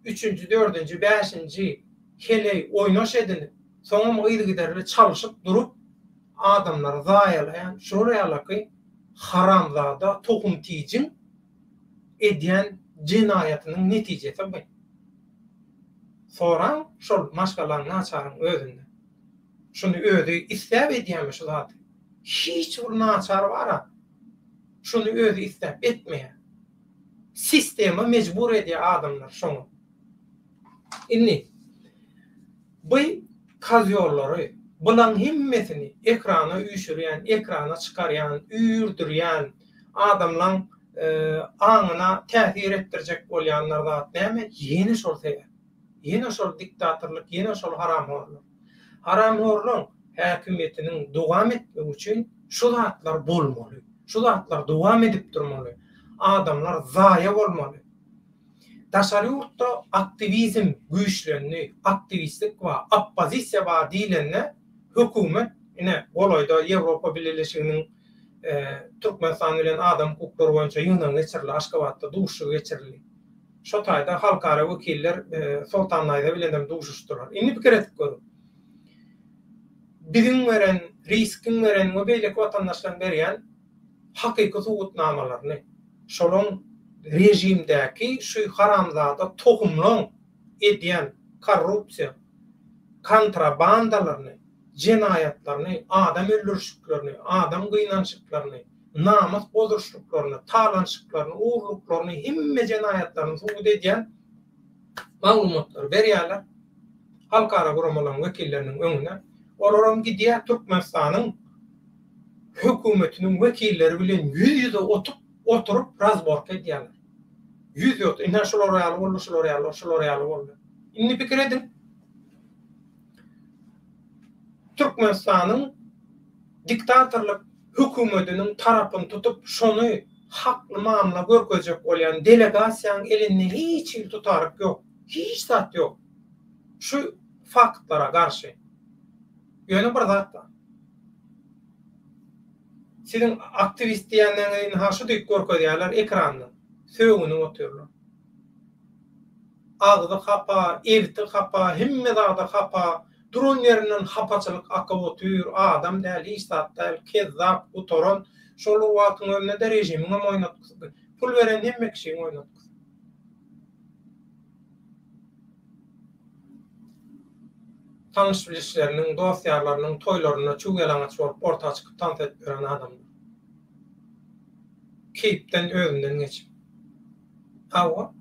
3-nji, 4-nji, 5-nji heley oynaş edinip, soňra gyzy giderli çalyşyp durup adamlary zaýalaýan şo realaky haramzada tohum tijin edýän jinaýatynyň netijesi bu. Soran şol maşgalaryň naçaryň özünde. Şunu özü isläp edýänmi şu zat? Hiç bir naçar bara. Şunu özü isläp etmeýär. Sistema mecbur edýär adamlar şoňa. Inni bu kazyolary bulan himmesini ekrana üýşürýän, ekrana çykarýan, üýürdirýän adamlaryň aňyna täsir etdirjek bolýanlar zat näme? Ýene şol sebäp. Ýene şol diktatorluk, ýene şol haramhorluk. Haramhorluň häkimetiniň dowam etmegi üçin şu zatlar bolmaly. Şu zatlar dowam edip durmaly. Adamlar zaýa bolmaly. Daşary ýurtda aktivizm güýçlenýär, aktivistlik we oppozisiýa bar diýilende hökümet ine golaýda Ýewropa Birleşiginiň Türkmenistan bilen adam hukuklary boýunça ýygynyň geçirildi, Aşgabatda duşugy geçirildi. Şo taýda halkara wekiller Sultanlaýda bilen duşuşdylar. Indi pikir etip görüp. Biziň veren, riskin veren we beýleki watandaşlaryň berýän hakyky sugutnamalaryny şolaň rejimdäki şu haramzada tohumlaň edýän korrupsiýa, kontrabandalaryny, jinayatlaryny, adam öldürüşlerini, adam gynançyklaryny, namus bozuşlyklaryny, talançyklaryny, uğurluklaryny, himme jinayatlaryny sugut edýän maglumatlary berýärler. Halkara guramalyň wekilleriniň öňüne olaram gidýär Türkmenistanyň hökümetiniň wekilleri bilen ýüz-ýüze oturup razborka edýärler. Ýüz ýok, ina şolar ýaly boldy, şolar ýaly, şolar ýaly boldy. Indi pikir edin. Türkmenistanyň diktatorluk hökümetiniň tarapyny tutup şonu hakly mamla görkezjek bolýan delegasiýaň elinde hiç il tutaryk ýok. Hiç zat ýok. Şu faktlara garşy. Ýöne bir zat da. Siziň aktivist diýenleriň haşy diýip görkezýärler ekrandan. Söwüni oturýarlar. Agdy hapa, evti hapa, himme zada hapa, duran ýerinden hapaçylyk akab otur, adam däl, hiç zat däl, kezzap, utoran, şol wagtyň önüne de rejimiň oýnatdy. Pul beren himme kişi oýnatdy. Tanış bilişleriniň, dosýalarynyň toýlaryna çuwgalaňa bolup ortaga çykyp tanset beren adamlar. Keypden özünden geçip. Awa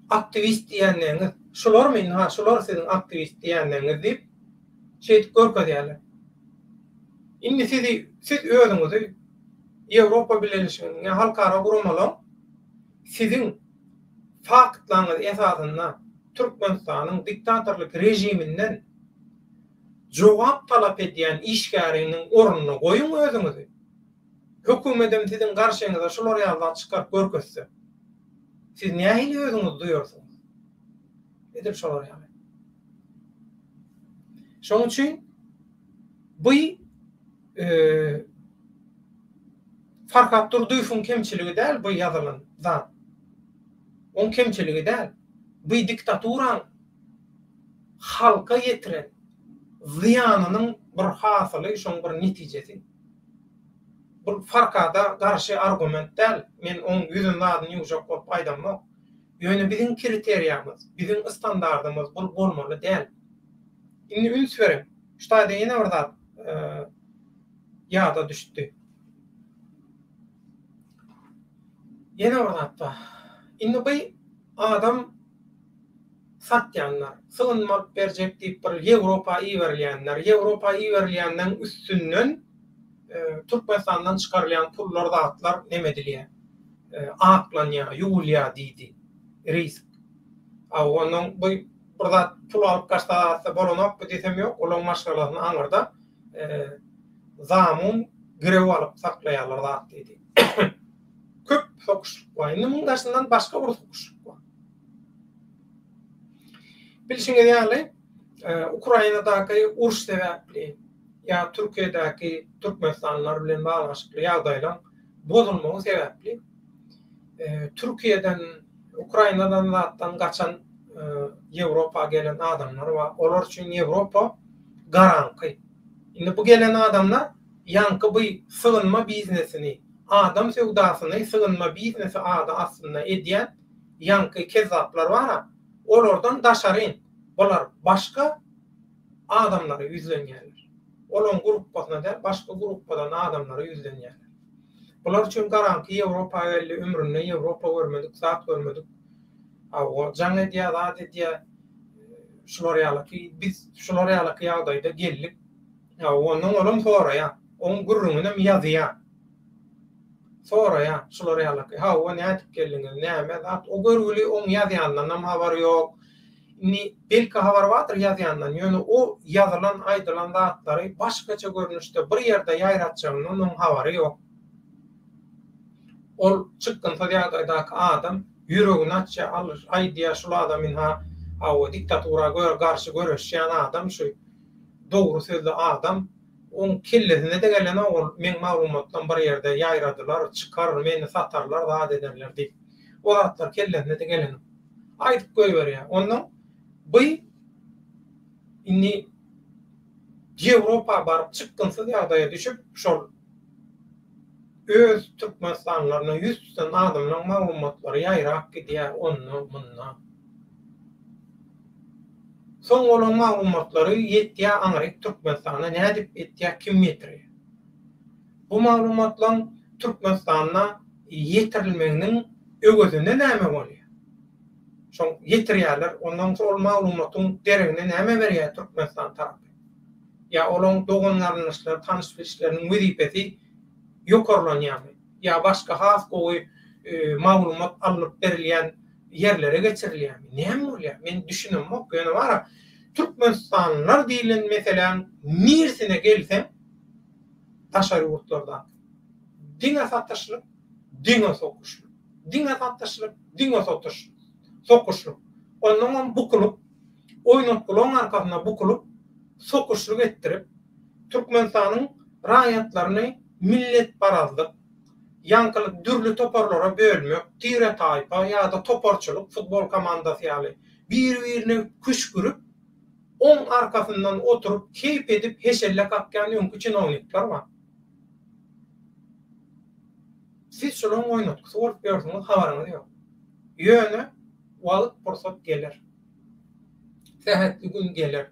aktivist diýenler, şolar men şolar siziň aktivist diýenler diýip şeýdip görkezýärler. Indi siz özüňizi Ýewropa Birleşiginiň halkara guramalyň siziň faktlaryňyz esasynda Türkmenistanyň diktatorluk rejiminden jogap talap edýän işgäriniň ornuny goýun özüňizi. Hökümetem siziň garşyňyza şolar ýaly çykaryp görkezse. Siz nähili özüňizi duýarsyňyz? Edip şolar ýaly. Şoň üçin bu Farhat Durduýewiň kemçiligi däl bu ýazylan zat. On kemçiligi däl. Bu diktaturaň halka ýetiren ziýanynyň bir hasyly, şoň bir netijesi. Bu farkada garşy argument däl. Men oň ýüzüne adyny ýuwjak bolup paýdam ýok. Ýöne biziň kriteriýamyz, biziň standardymyz bul bolmaly däl. Indi üns berem. Ştaýda ýene bir zat ýada düşdi. Ýene bir zat. Indi bu adam satyanlar, sığınmalıp berjek diýip bir Ýewropa iýerleýänler, Ýewropa iýerleýänden üstünden Türkmenistandan çykarylýan pullar zatlar neme dilýär? Aklanýa, ýugulýa diýdi. Reis. Onun bu burada pul alıp kaçsa bolanok desem ýok, olaň maşgalaryny aňyrda zamun grew alyp saklaýarlar zat diýdi. Köp sokuşluk var. Bunun karşısından başka bir sokuşluk var. Bilişine yani Ukrayna'daki uruş sebepli ya Türkiye'deki Türkmenistanlar bilen bağlaşıklı ýagdaýlar bozulmagy sebepli Türkiye'den Ukrayna'dan zatdan kaçan Ýewropa gelen adamlar var. Olar üçin Ýewropa garanky. Indi bu gelen adamlar yankı bu sığınma biznesini adam sevdasyny sığınma biznesi ada aslında edýän yankı kezaplar var. Olardan daşaryn. Bolar başka adamlara yüzlenýärler. Olaň gruppasyna da başka gruppadan adamlara yüzlenýärler. Bolar üçin garanky Ýewropa geldi ömründe Ýewropa görmedik, zat görmedik. O jaňa diýär, zat diýär. Şular ýaly biz şular ýaly ýagdaýda geldik. Onuň olam sonra ya, oň gurrungyna ýazýar. Sonra ya, şular ýaly. O nädip geldiňiz, näme zat o görgüli oň ýazýandan habar ýok. Ni belki habar vardır ýazýandan. Ýöne o ýazylan, aýdylan zatlary başgaça görnüşde bir ýerde ýaýratjagynyň onuň habary ýok. Ol çykkan ýagdaýdaky adam ýüregini açja alır. Aýdýa şol adamyň o diktatura garşy görüşýän adam şu dogry sözlü adam on kellesine de gelen ol men maglumatdan bir ýerde ýaýradylar, çykar, meni satarlar, zat ederler diýip. O zatlar kellesine de gelen. Aýdyp goýberýär. Ondan bu inni Ýewropa baryp çykgynsyz ýagdaýa düşüp şol öz Türkmenistanlaryna ýüzden adamlaryň maglumatlary ýaýrak gidýär onu munna. Soň olan maglumatlary ýetýär Aňryk Türkmenistana nädip etýär kim ýetirýär. Bu maglumatlar Türkmenistana ýetirilmeginiň ögözünde näme bolýar? Şoň ýetirýärler, ondan soň ol maglumatyň deregine näme berýär Türkmenistan tarapy? Ya olaň doganlarynyşlar, tanışyşlarynyň wezipesi ýokarlanýarmy? Ya başga has gowy maglumat alyp berilýän yerlere geçirilýärmi? Näme bolýar? Men düşünemok, ýöne bara Türkmenistanlar diýilen meselem nirsine gelsem taşary ýurtlarda diňe satışlyk, diňe sokuşlyk, diňe satışlyk, diňe sokuşlyk. Ondan bukulup, oýnatgylaryň arkasyna bukulup, sokuşlyk etdirip Türkmenistanyň raýatlaryny millet barazlyk, yankılık dürlü toparlara bölmek, tire taypa ya da toparçılık futbol komandası ýaly bir-birine küşkürüp on arkasından oturup keyif edip heşelle kakkan ýönkü çinovnikler var. Siz şolary oýnatgyşy bolup görseňiz habaryňyz ýok. Ýöne wagt pursat gelir. Sehetli gün gelir.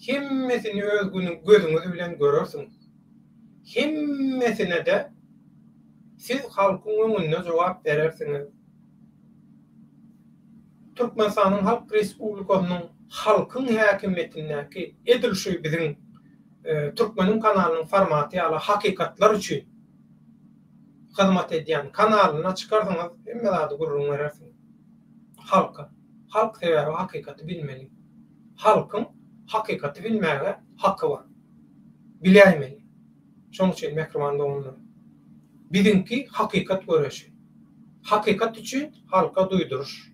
Hemmesini öz günüň gözüňiz bilen görersiňiz. Hemmesine de siz halkyň öňünde jogap berersiňiz. Türkmenistanyň Halk Respublikasynyň halkyň häkimetindäki edilşi biziň Türkmenin kanalynyň formaty ýaly hakykatlar üçin hyzmat edýän kanalyna çykarsaňyz hemme zady gurrun berersiňiz. Halk sebäbi hakykaty bilmeli. Halkyň hakykaty bilmäge hakkı bar. Bilýärmeli. Şoň üçin mehribanda bolun. Biziňki hakykat göreşi. Hakykat üçin halka duýduruş.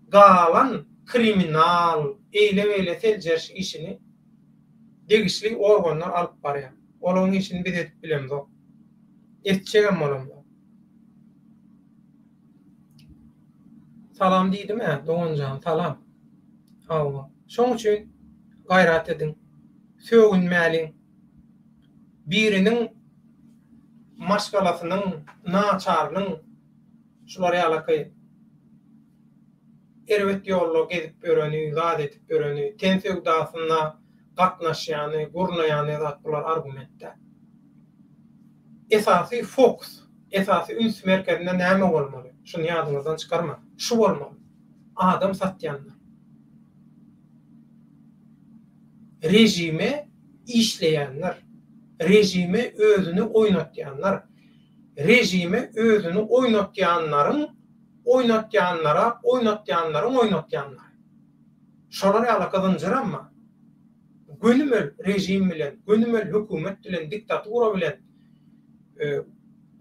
Galan kriminal, eýle-eýle seljerş işini degişli organlar alyp barýar. Olaň işini biz edip bilemdik. Etçegem bolam. Salam diýdim doňanjan, salam. Hawa. Şoň üçin gaýrat edin. Sögünmäliň. Biriniň maşgalasynyň, naçarlyň şular ýaly erwet ýollo gezip göreni, zat edip göreni, ten sevdasyna gatnaşýany, gurnaýany zatlar argumentler. Esasy fokus. esasy üns merkezinde näme bolmaly? Şunu ýadyňyzdan çykarma. Şu bolmaly. Adam satýanlar. Rejime işleýänler, rejime özünü oýnatýanlar, rejime özünü oýnatýanlaryň. Şolar ýaly kazanjyranma. Gönümel rejim bilen, gönümel hökümet bilen, diktatura bilen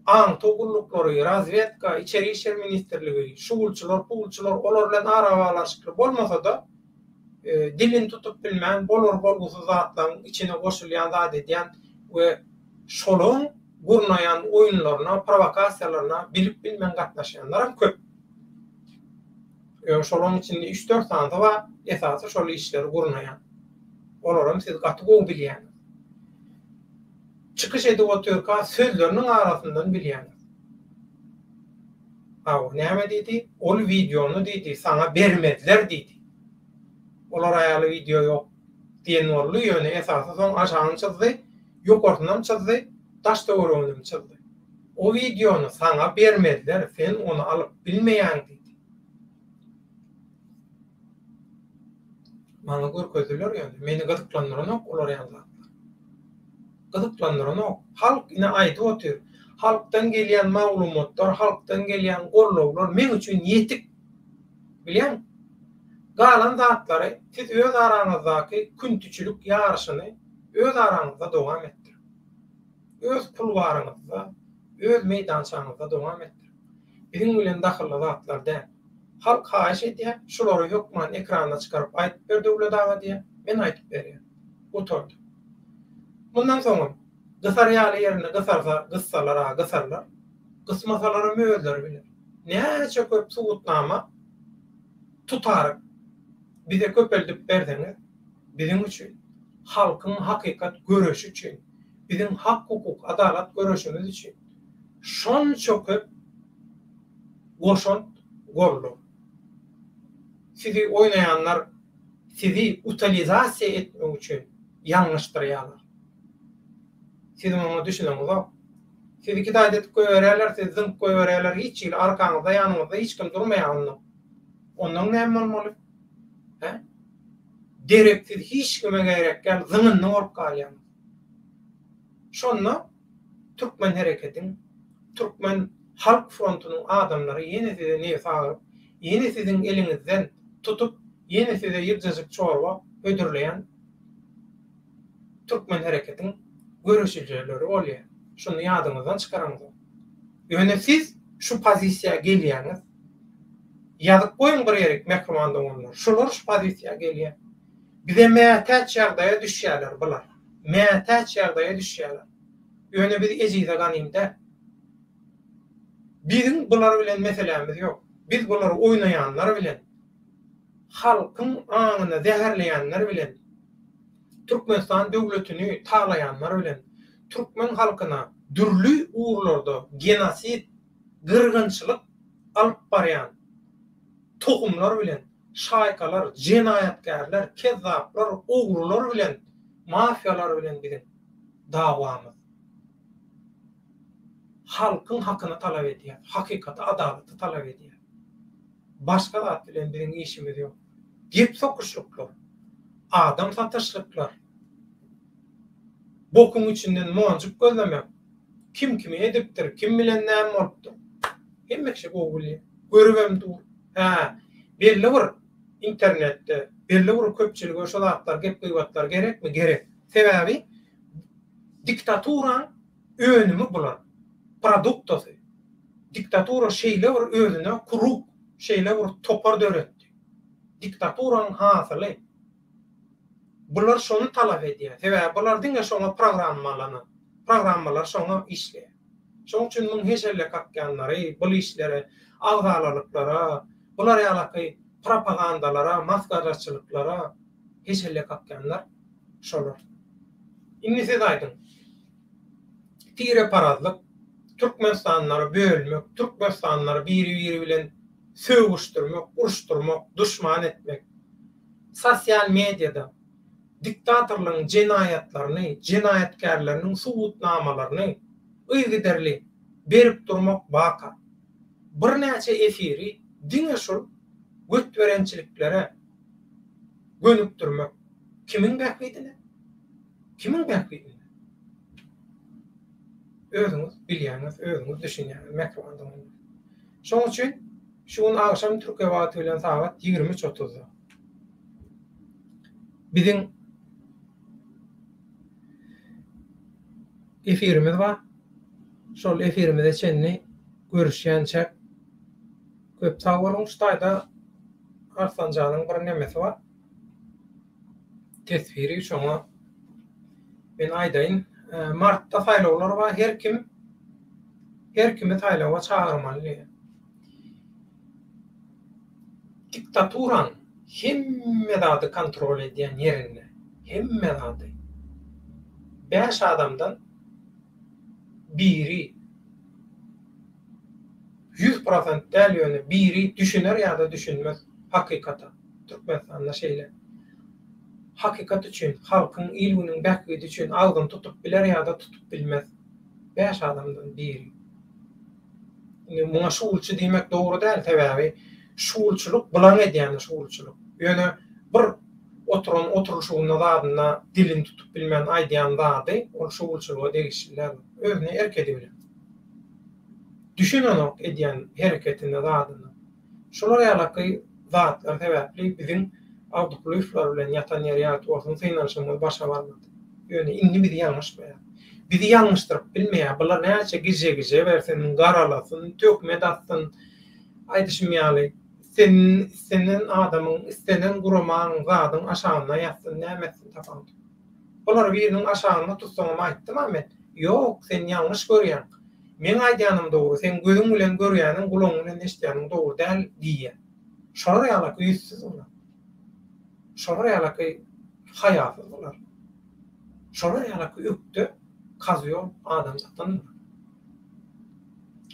aň togurluklary, razvedka, içeri işler ministrligi, şugulçylar, pulçylar olar bilen arabalaşyk bolmasa da dilin tutup bilmän, bolar bolgusy zatlaryň içine goşulýan zat edýän we şolun gurnayan oýunlaryna, provokasiýalaryna bilip bilmän gatnaşanlar köp. Şolun içinde 3-4 tane var, esasy şol işleri gurnayan. Olaram siz gaty gowy bilýän. Çıkış edip oturka sözlerinin arasından bilýän. Näme diýdi? Ol videonu diýdi, sana bermediler diýdi. Olar aýaly video ýok diýen boldy, ýöne esasy soň aşağı çyzdy, ýokardan çyzdy, taşda öwrüňden çyzdy. O videonu sana bermediler, sen onu alyp bilmeýän diýdi. Mana görkezler ýöne, meni gyzyklandyran olar ýaly. Gyzyklandyran halk ine aýdyp otur. Halkdan gelýän maglumatlar, halkdan gelýän gorlawlar men üçin ýetik. Bilýän? Galan zatlary siz öz araňyzdaky küntüçülük ýarşyny öz araňyzda dowam etdir. Öz pulwaryňyzda, öz meýdançaňyzda dowam etdir. Biziň bilen dahylly zatlarda halk haýyş edýär, şolary hökman ekrana çykaryp aýdyp berdi uladaga diýe. Men aýdyp berýär. Oturdy. Bundan soň gysar ýaly ýerine gysarlar, gysmasalary möýüzler bilir. Näçe köp suwutnama tutar. Bize köpeldip berdiňiz, biziň üçin, halkyň hakykat göreşi üçin, biziň hak hukuk, adalat göreşimiz üçin şonça köp goşont gorlu. Sizi oýnaýanlar sizi utilizasiýa etmek üçin ýalňyşdyrýarlar. Siz onu düşüneňiz. Siz iki daýda koýberýärler, siz zynk koýberýärler, hiç ýyl arkaňyzda, ýanyňyzda hiç kim durmaýan. Ondan näme bolmaly? Direksiz hiç kime gerekkel zımınını olup kalyan. Şonda Türkmen hareketiň, Türkmen halk frontunun adamları yeni size ne sağırıp, yeni sizin elinizden tutup, yeni size yırcacık çorba ödürleyen Türkmen hareketiň görüşücüleri oluyor. Şunu yadınızdan çıkaranız. Ýöne siz şu pozisiýa gelýäňiz, ýazyp goýun bir ýerek mehrumandan onlar. Şolar şu pozisiýa gelýär. Bize mätäç ýagdaýa düşýärler bular. Mätäç ýagdaýa düşýärler. Ýöne biz ejize ganymda. Biziň bular bilen meselemiz ýok. Biz bulary oýnaýanlar bilen, halkyň aňyny zäherleýänler bilen, Türkmenistan döwletini taýlaýanlar bilen, Türkmen halkyna dürli uğurlarda genosit, gyrgynçylyk alyp barýan tohumlar bilen, şaýkalar, jenaýatgarlar, kezzaplar, ogurlar bilen, mafiyalar bilen biziň dawamyz. Halkyň hakyny talap edýär, hakykaty, adalaty talap edýär. Başga zat bilen biziň işimiz ýok. Gep sokuşluklar, adam satışlyklar, bokun içinden moňjyk gözlemek, kim kimi edipdir, kim bilen näme bolupdyr. Hemmekşe gowy görübem dur. Belli bir internetde, belli bir köpçüligi şol zatlar gep goýbatlar gerekmi? Gerek. Sebäbi diktatura önümü bular. Produktasy. Diktatura şeýle bir özüne kuruk, şeýle bir topar döretdi. Diktaturaň hasyly. Bular şonu talap edýär. Sebäbi bular diňe şoňa programmalar şoňa işleýär. Şoň üçin muň heşelle kakýanlary, bu işlere, agzalyklara, bular ýalaky propagandalara, maskaraçylyklara heşelle kakýanlar şolar. Indi siz aýdyň. Tire parazlyk, Türkmenistanlary bölmek, Türkmenistanlary biri bilen söwüşdirmek, uruşdurmak, düşman etmek. Sosial mediada diktatorlaryň jenaýatlaryny, jenaýatgarlarynyň subutnamalaryny ýygyderli berip durmak baka. Bir näçe efiri diňe şol götberençiliklere gönüp durmak. Kimin bähbidine? Kimin bähbidine? Özüňiz bilýäňiz, özüňiz düşünýäňiz, mekruhandan. Şoň üçin şuň agşam Türkiýe wagty bilen saat 23:30-da biziň efirimiz var. Şol efirimizde çenli görüşýänçek köp sag boluň. Ştaýda Arslanjanyň bir nemesi var. Tesbiri şoňa ben aýdaýyn. Martda saýlawlar var. Her kimi saýlawa çağırmaly. Diktaturan hemme zady kontrol edýän ýerinde, hemme zady 5 adamdan biri 100% däl ýöne biri düşüner ýa-da düşünmez hakykata. Türkmenistanda şeýle. Hakykat üçin, halkyň ilminiň bähbidi üçin algyn tutup biler ýa-da tutup bilmez. 5 adamdan biri. Muňa şuulçy diýmek dogry däl täbäbi. Şuulçuluk bulan edýän şuulçuluk. Ýöne bir oturuşyna zadyna dilin tutup bilmän aýdýan zady, ol şuulçuluğa degişler. Özüne erkedi bilen. Düşünenok edýän hereketinde zadyna. Şolar ýaly zatlar täbäpli biziň awduklyflar bilen ýatan ýer bolsun synanyşymyz başa barmady. Ýöne indi bizi ýalňyşmaýar. Bizi ýalňyşdyryp bilmeýär. Bular näçe gije bersen, garalasyn, tökme datsyn, aýdyşmaýaly. Senin adamın, istenen guramaň zadyň aşagyna ýatsyn, nämesin tapam. Bular biriniň aşagyna tutsaňam aýtdym men. Ýok, sen ýalňyş görýän. Men aýdýanym dogry, sen gözüň bilen görýäniň, gulaň bilen eşdýäniň dogry däl diýýär. Şolar ýaly ýüzsüz bolar. Şolar ýaly haýatsız bolar. Şolar ýaly öpdi, kazýor adam zatan.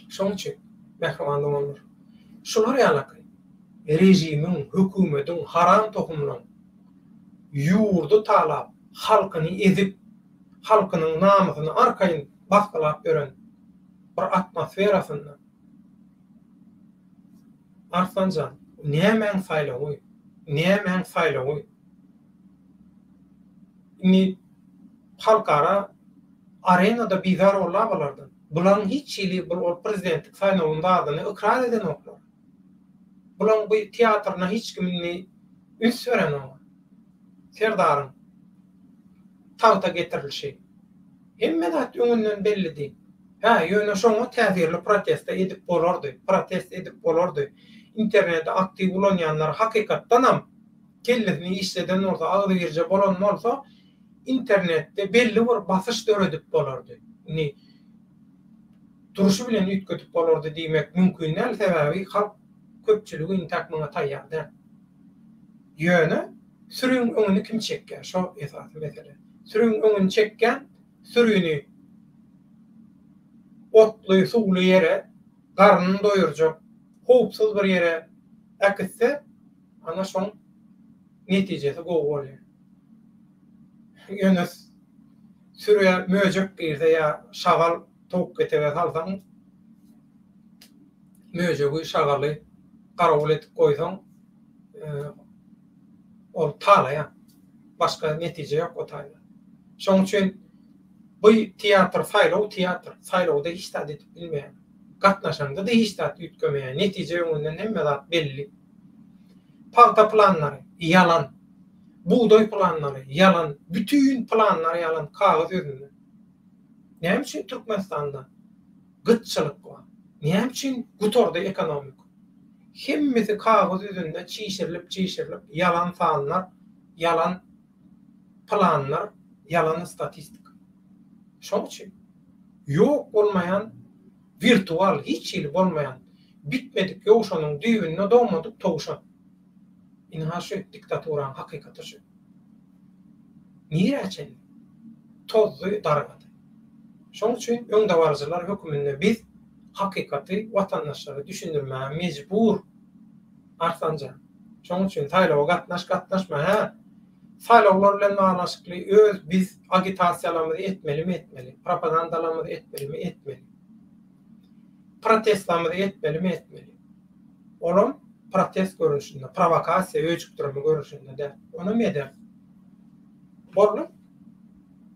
Şoň üçin mehribanlyk bolar. Şolar ýaly rejimiň, hökümetiň haram tohumlaryň ýurdu talap, halkyny ezip, halkynyň namasyny arkaýyn basgylap beren bir atmosferasynda. Arslanjan, nämen saýlawy? Nämen saýlawy? Ni halkara arenada bizar olalardan. Bulan hiç ýyly bir prezidentlik saýlawynda adyny ikrar eden oklar. Bulan bu teatrna hiç kimini üns veren olma. Serdarın tawta getirilşi. Hemme dat öňünden bellidi. Ýöne şoňa täsirli protest edip bolardy. İnternetde aktiv bolanýanlar hakykatdanam kellesini işleden orta agdy girje bolan bolsa internetde belli bir basyş döredip bolardy. Duruşy bilen üýtgetip bolardy diýmek mümkin näl sebäbi halk köpçüligi intakmyna taýýardy. Ýöne sürüň öňüni kim çekýär? Şo esasy mesele. Sürüň öňüni çekýän, sürüni otly, suwly ýere, garnyny doýurjak, howpsuz bir ýere äkitse, ana şoň netijesi gowy bolýar. Ýöne sürüye möjek girse ýa şagal tok getebe salsaň, möjegi şagaly garabul etip goýsaň, ol talaýa. Başga netije ýok o taýda. Şoň üçin bu teatr saýlawda hiç zat edip bilmeýän. Gatnaşanda da hiç zat üýtgemeýän. Netije öňünden hemme zat belli. Paýta planlary ýalan. Buğday planlary ýalan. Bütün planlar ýalan. Kağız özünde. Näme üçin Türkmenistanda gytçylyk bar? Näme üçin gutorda ekonomik? Hemmesi kağız özünde çiğşirilip ýalan sanlar, ýalan planlar, ýalan statistika. Şoň üçin ýok bolmaýan virtual, hiç ýyly bolmaýan bitmedik ýoşanyň düýbüne dogmadyk toguşan. Inhaşy diktaturan hakykaty şu. Niýeçen tozly dargady. Şoň üçin öňde barjylar höküminde biz hakykaty watandaşlara düşündirmäge mejbur. Arslanjan. Şoň üçin saýlawa gatnaşma saýlawlar bilen anlaşykly biz agitasiýalarymyzy etmeli, propagandalarymyzy etmeli. protestlamada etmeli mi etmeli? Olum protest görünüşünde, provokasiya, öýçükdirme görünüşünde de. Onu mu edem? Bollu.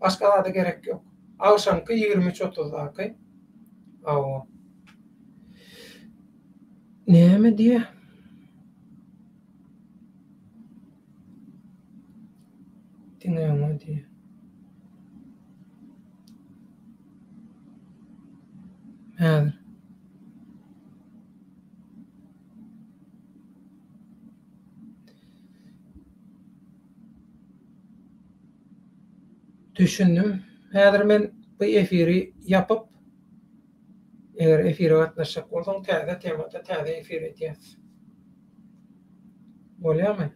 Başka da gerek yok. Awşanky 23-30-daky. Aw. Näme diye? Dinleýän diye. Häzir. Düşündüm. Häzir men bu efiri yapıp eger efire gatnaşjak bolsaň täze temada täze efir edýäs. Bolýarmy?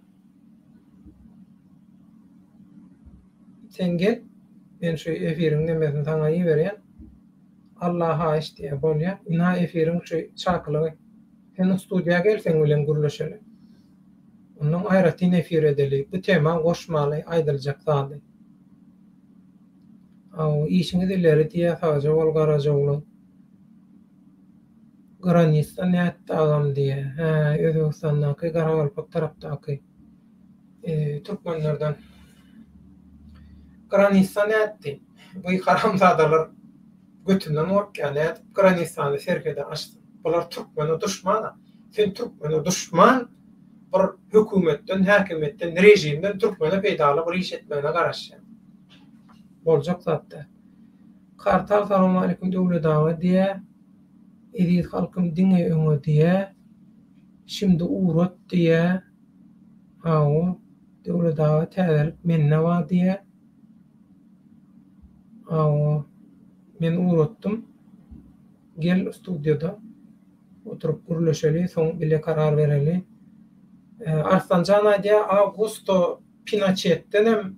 Sen gel, ben şu efirin demesini sana iyi berýän. Allah'a iş diye bolýar. Ina efirin şu çaklygy. Sen studiýa gelseň bilen gürleşeli. Onuň aýratyn efir edeli. Bu tema goşmaly, aýdyljak zady. Aw, işiňiz ileri diýe saja bol Garajoglu. Granista näetdi agam diye. Ha, Özbegistandaky Garagalpak tarapdaky türkmenlerden. Granista näetdi? Bu haramzadalar götünden okýany Granistany serkede açdy. Bular türkmeni düşmana. Sen türkmeni düşman bir hökümetden, häkimetden, rejimden türkmeni peýdaly bir iş etmegine garaşýar. Boljak zatda. Kartal salamu aleykum döwlet dawa diýe. Edip halkym diňe öňe diýe. Şimdi urat diýe. Aw, döwlet dawa täzelik menne wa diýe. Aw, men uratdym. Gel studiýada oturup gürleşeli, soň bile karar bereli. Arslanjan aýdýa Augusto Pinochet'den hem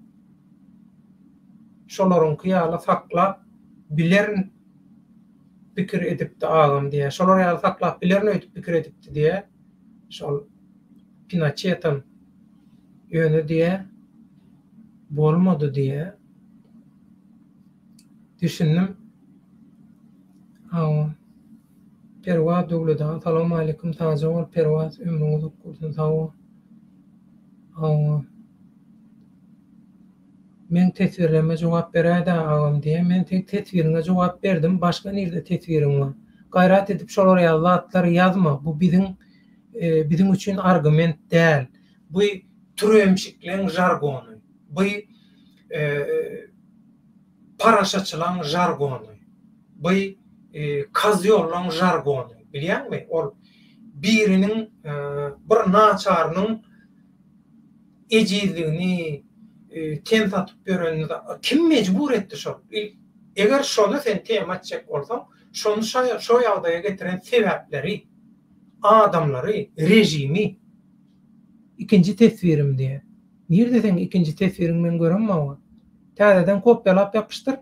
şolaryň kyýaly saklap bilerin pikir edipdi agam diye. Şolar ýaly saklap bilerin öýtüp pikir edipdi diye. Şol Pinochet'in ýöne diye bolmady diye düşündim. Aw. Perwa döwleta salamu aleykum taja bol perwa ömrüňiz gursun sag. Aw. Men tesvirleme jogap berýärdi agam diye. Men tek tesvirine jogap berdim. Başga nirde tesvirim var? Gaýrat edip şolar ýaly zatlary ýazma. Bu biziň üçin argument däl. Bu türemşikliň jargony. Bu paraşaçylaň jargony. Bu kazyolaň jargony. Bilýärmi? Ol biriniň bir naçarynyň ejizligini tem satyp berenini kim mecbur etdi şol? Eger şonu sen tem atjak bolsaň, şonu şo ýagdaýa getiren sebäpleri, adamlary, rejimi ikinji tesvirim diýe. Nirde sen ikinji tesvirini men göremmäň? Täzeden kopýalap ýapyşdyr.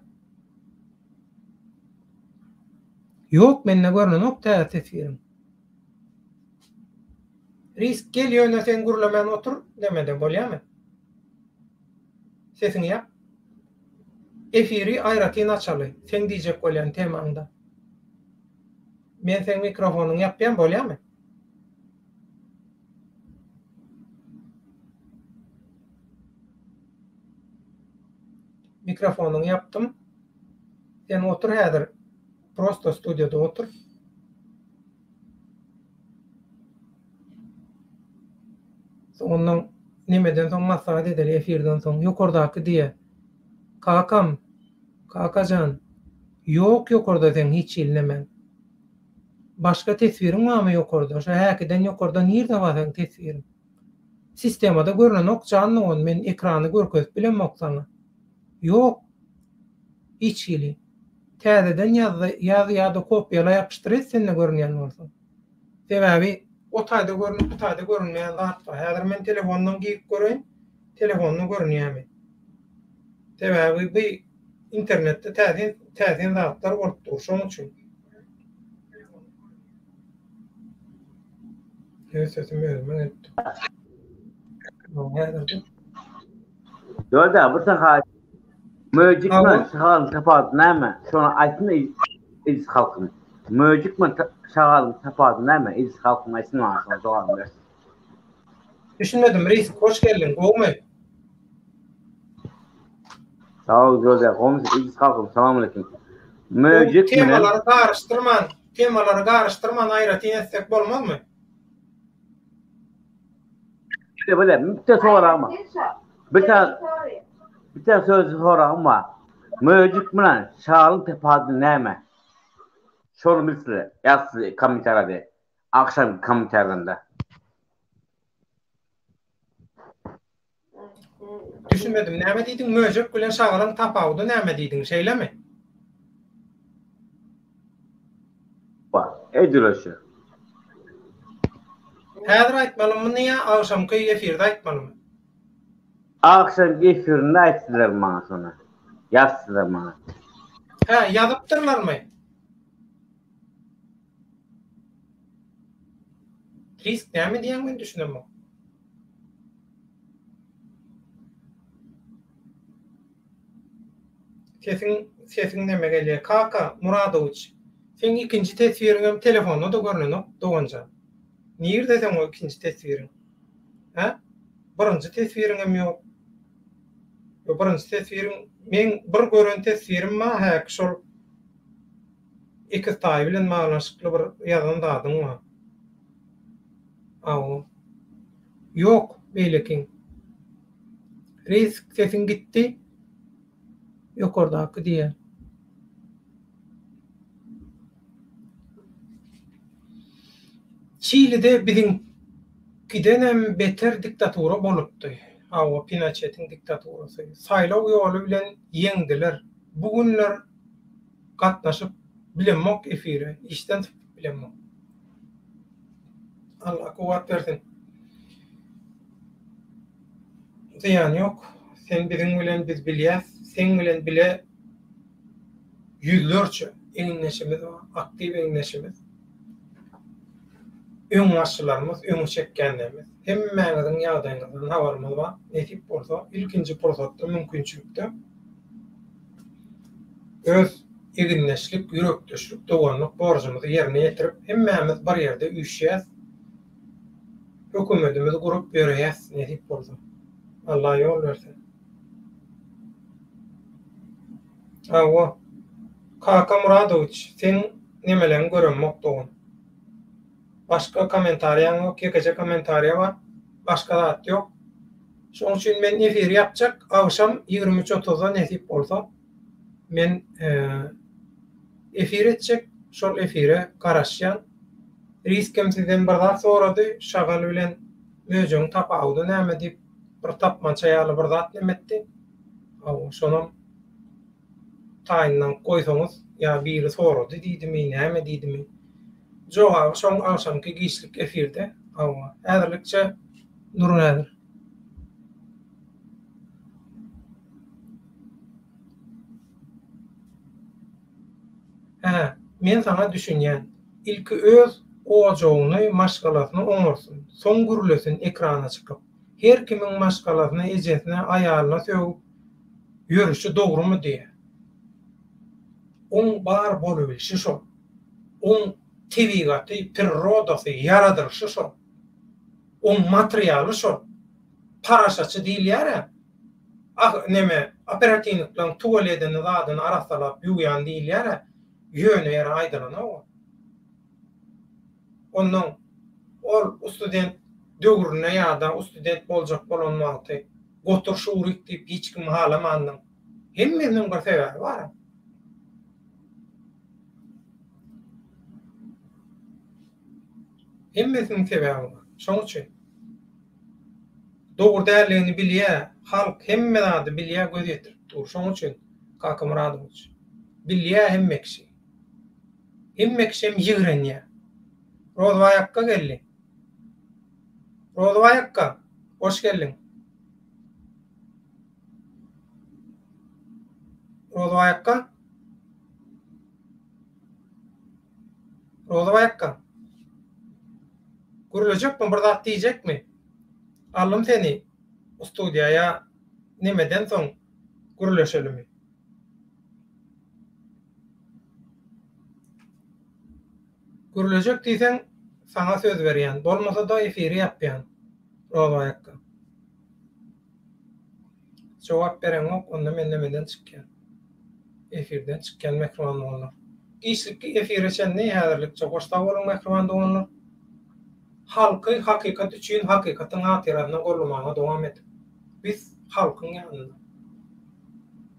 Yok, menne görnenok täze tesvirim. Risk gelýär, sen gürlemän otur demede bolýarmy? Sesini yap. Efiri aýratyn açaly. Sen diýjek bolýan temanda. Men sen mikrofonuny yapýan bolýarmy? Mikrofonuny yapdym. Sen otur häzir. Prosto studiýada otur. Ondan nimeden soň maslahat edeli efirden soň ýokardaky diýe. Kakam, kakajan, ýok sen hiç ilnemen. Başga tesvirin barmy ýokarda? Şo häkiden ýokarda nirde bar sen tesvirin? Sistemada görünen ok canly on men ekrany görkezip bilenmek saňa. Ýok. Hiç ili. Täzeden ýazy kopýala ýapyşdyr senne görünýän bolsa. Sebäbi o taýda görünüp, bu taýda görünmeýän zat bar. Häzir men telefondan giyip göreýin, telefonyny görünýärmi? Sebäbi bu internetde täze zatlar bolup dur, şonuň üçin. Sesim özüme etdi. Dörde, bu sefer möcükmen şahal tapat näme? Şonu aýtyn iz halkyny. Möjük mü şağalın tapadın näme? İz halkın aýsyn warsyn dogam ber. Düşünmedim reis, hoş geldin. Goňmy? Sağ ol Gözde. Komşu iz halkın selamünaleyküm. O Möjük bilen temaları garıştırman aýratyn etsek bolmazmy? böyle bir de sorama. Bir tane söz sorama. Möjük bilen şağalın tapadın näme? Şonu bilsile. Ýazsy komentarda. Akşam komentarında. Düşünmedim. Näme diýdiň? Möjek bilen şagalyň tapawudy näme diýdiň? Şeýlemi? Edilöşü. Häzir aýtmalymy ýa agşamky efirde aýtmalymy? Akşam efirinde aýtdylar maňa şonu. Ýazdylar maňa. Ha, ýazypdyrlarmy? Risk näme diýen men düşünemem. Sesin näme gelýär? Kaka Muradoviç. Sen ikinci tesbiriňem telefonda da görnüň, dogança. Nirde sen o ikinci tesbiriň? Ha? Birinci tesbiriňem ýok. Yo birinci tesbiriň, men bir gören tesbirim ma ha, şol iki taý bilen maglanşykly bir ýazan dadyň ma. Aw. Yok, beýlekiň. Risk sesin gitdi. Ýokardaky diýe. Çile'de bizim gidenem beter diktatura bolupdy. Awa Pinochet'in diktaturasy. Saýlaw ýoly bilen ýeňdiler. Bugünler gatnaşyp bilenmek efire, işden bilenmek. Allah kuwat bersin. Ziyan ýok. Sen biziň bilen biz bilýäs, sen bilen bile ýüzlerçe eňneşimiz bar, aktiw eňneşimiz. Öň başçylarymyz, öň çekkenlerimiz. Hemmäňiziň ýagdaýyňyzdan habarymyz bar. Netip bolsa, ilkinji pursatda mümkinçilikde öz eginleşlik, ýürekdeşlik, doganlyk borjumyzy ýerine ýetirip, hemmämiz bir ýerde üşýäs. Hökümetimizi gurup berýäs, netip bolsa. Allah ýol bersin. Awa Kaka Muradoviç, sen nemelerini görünmek doğun. Başka komentariýaň ýok, kekeje komentariýa var. Başka zat ýok. Şoň üçin men efir ýapjak, agşam 23:30-da nesip bolsa, men efir etjek, şol efire garaşýan. Riskem sizden bir zat sorady, şagal bilen möjüň tapawdy näme diýip bir tapmança ýaly bir zat nemetdi. Aw, şonam taýyndan goýsaňyz, ýa biri sorady diýdimi, näme diýdimi? Jogaby şoň agşamky giçlik efirde. Awa, häzirlikçe nurunädir. Men sana düşünýän, ilki öz ojagyny, maşgalasyny oňursun. Soň gürlesin ekrana çykyp. Her kimiň maşgalasyny ejesine, aýalyna sögüp ýörüşi dogrumy diýe. On bar bolubilşi şol. On tebigaty, prirodasy, yaradyrşy şol. On materialy şol. Paraşaçy diýilýär. Neme, operativnik bilen tuvaletini zadyny arasalap ýuýan diýilýär. Ýöne ýere aýdylana o. Ondan ol student döwrüne ýa-da student boljak bolan wagty gotur şuwryk diýip hiç kim halamanyň. Hemmeniň bir sebebi bar. Hemmeniň sebebi bar. Şoň üçin dogry däldigini bilýär, halk hemme zady bilýär, göz ýetirip dur. Şoň üçin Kaka Muradoviç bilýär hemme kişi. Hemme kişi ýigrenýär. Rozvayakka geldi. Rozvayakka, hoş geldin. Rozvayakka. Rozvayakka. Gürülecek mi? Bir zat diýjek mi? Alym seni studiýaya nemeden soň gürüleşelimi? Görülecek diýsen sana söz berýän, bolmasa da efiri ýapýan. Rozaýakka. Jogap beren ok, onda men nemeden çykýan. Efirden çykýan mikrofon bolar. Gişlik efire çenni häzirlik çoguşda bolan mikrofon bolar. Halky hakykat üçin hakykatyň atyradyna gollamaga dowam edip. Biz halkyň ýanynda.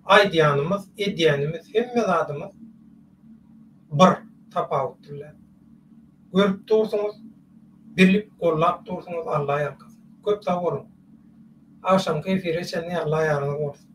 Aýdýanymyz, edýänimiz, hemme zadymyz bir tapawutdurlar. Görüp dursaňyz, birlik gollap dursaňyz Allah ýarkasy. Köp sag bolun. Akşamky efire çenni Allah ýardymy bolsun.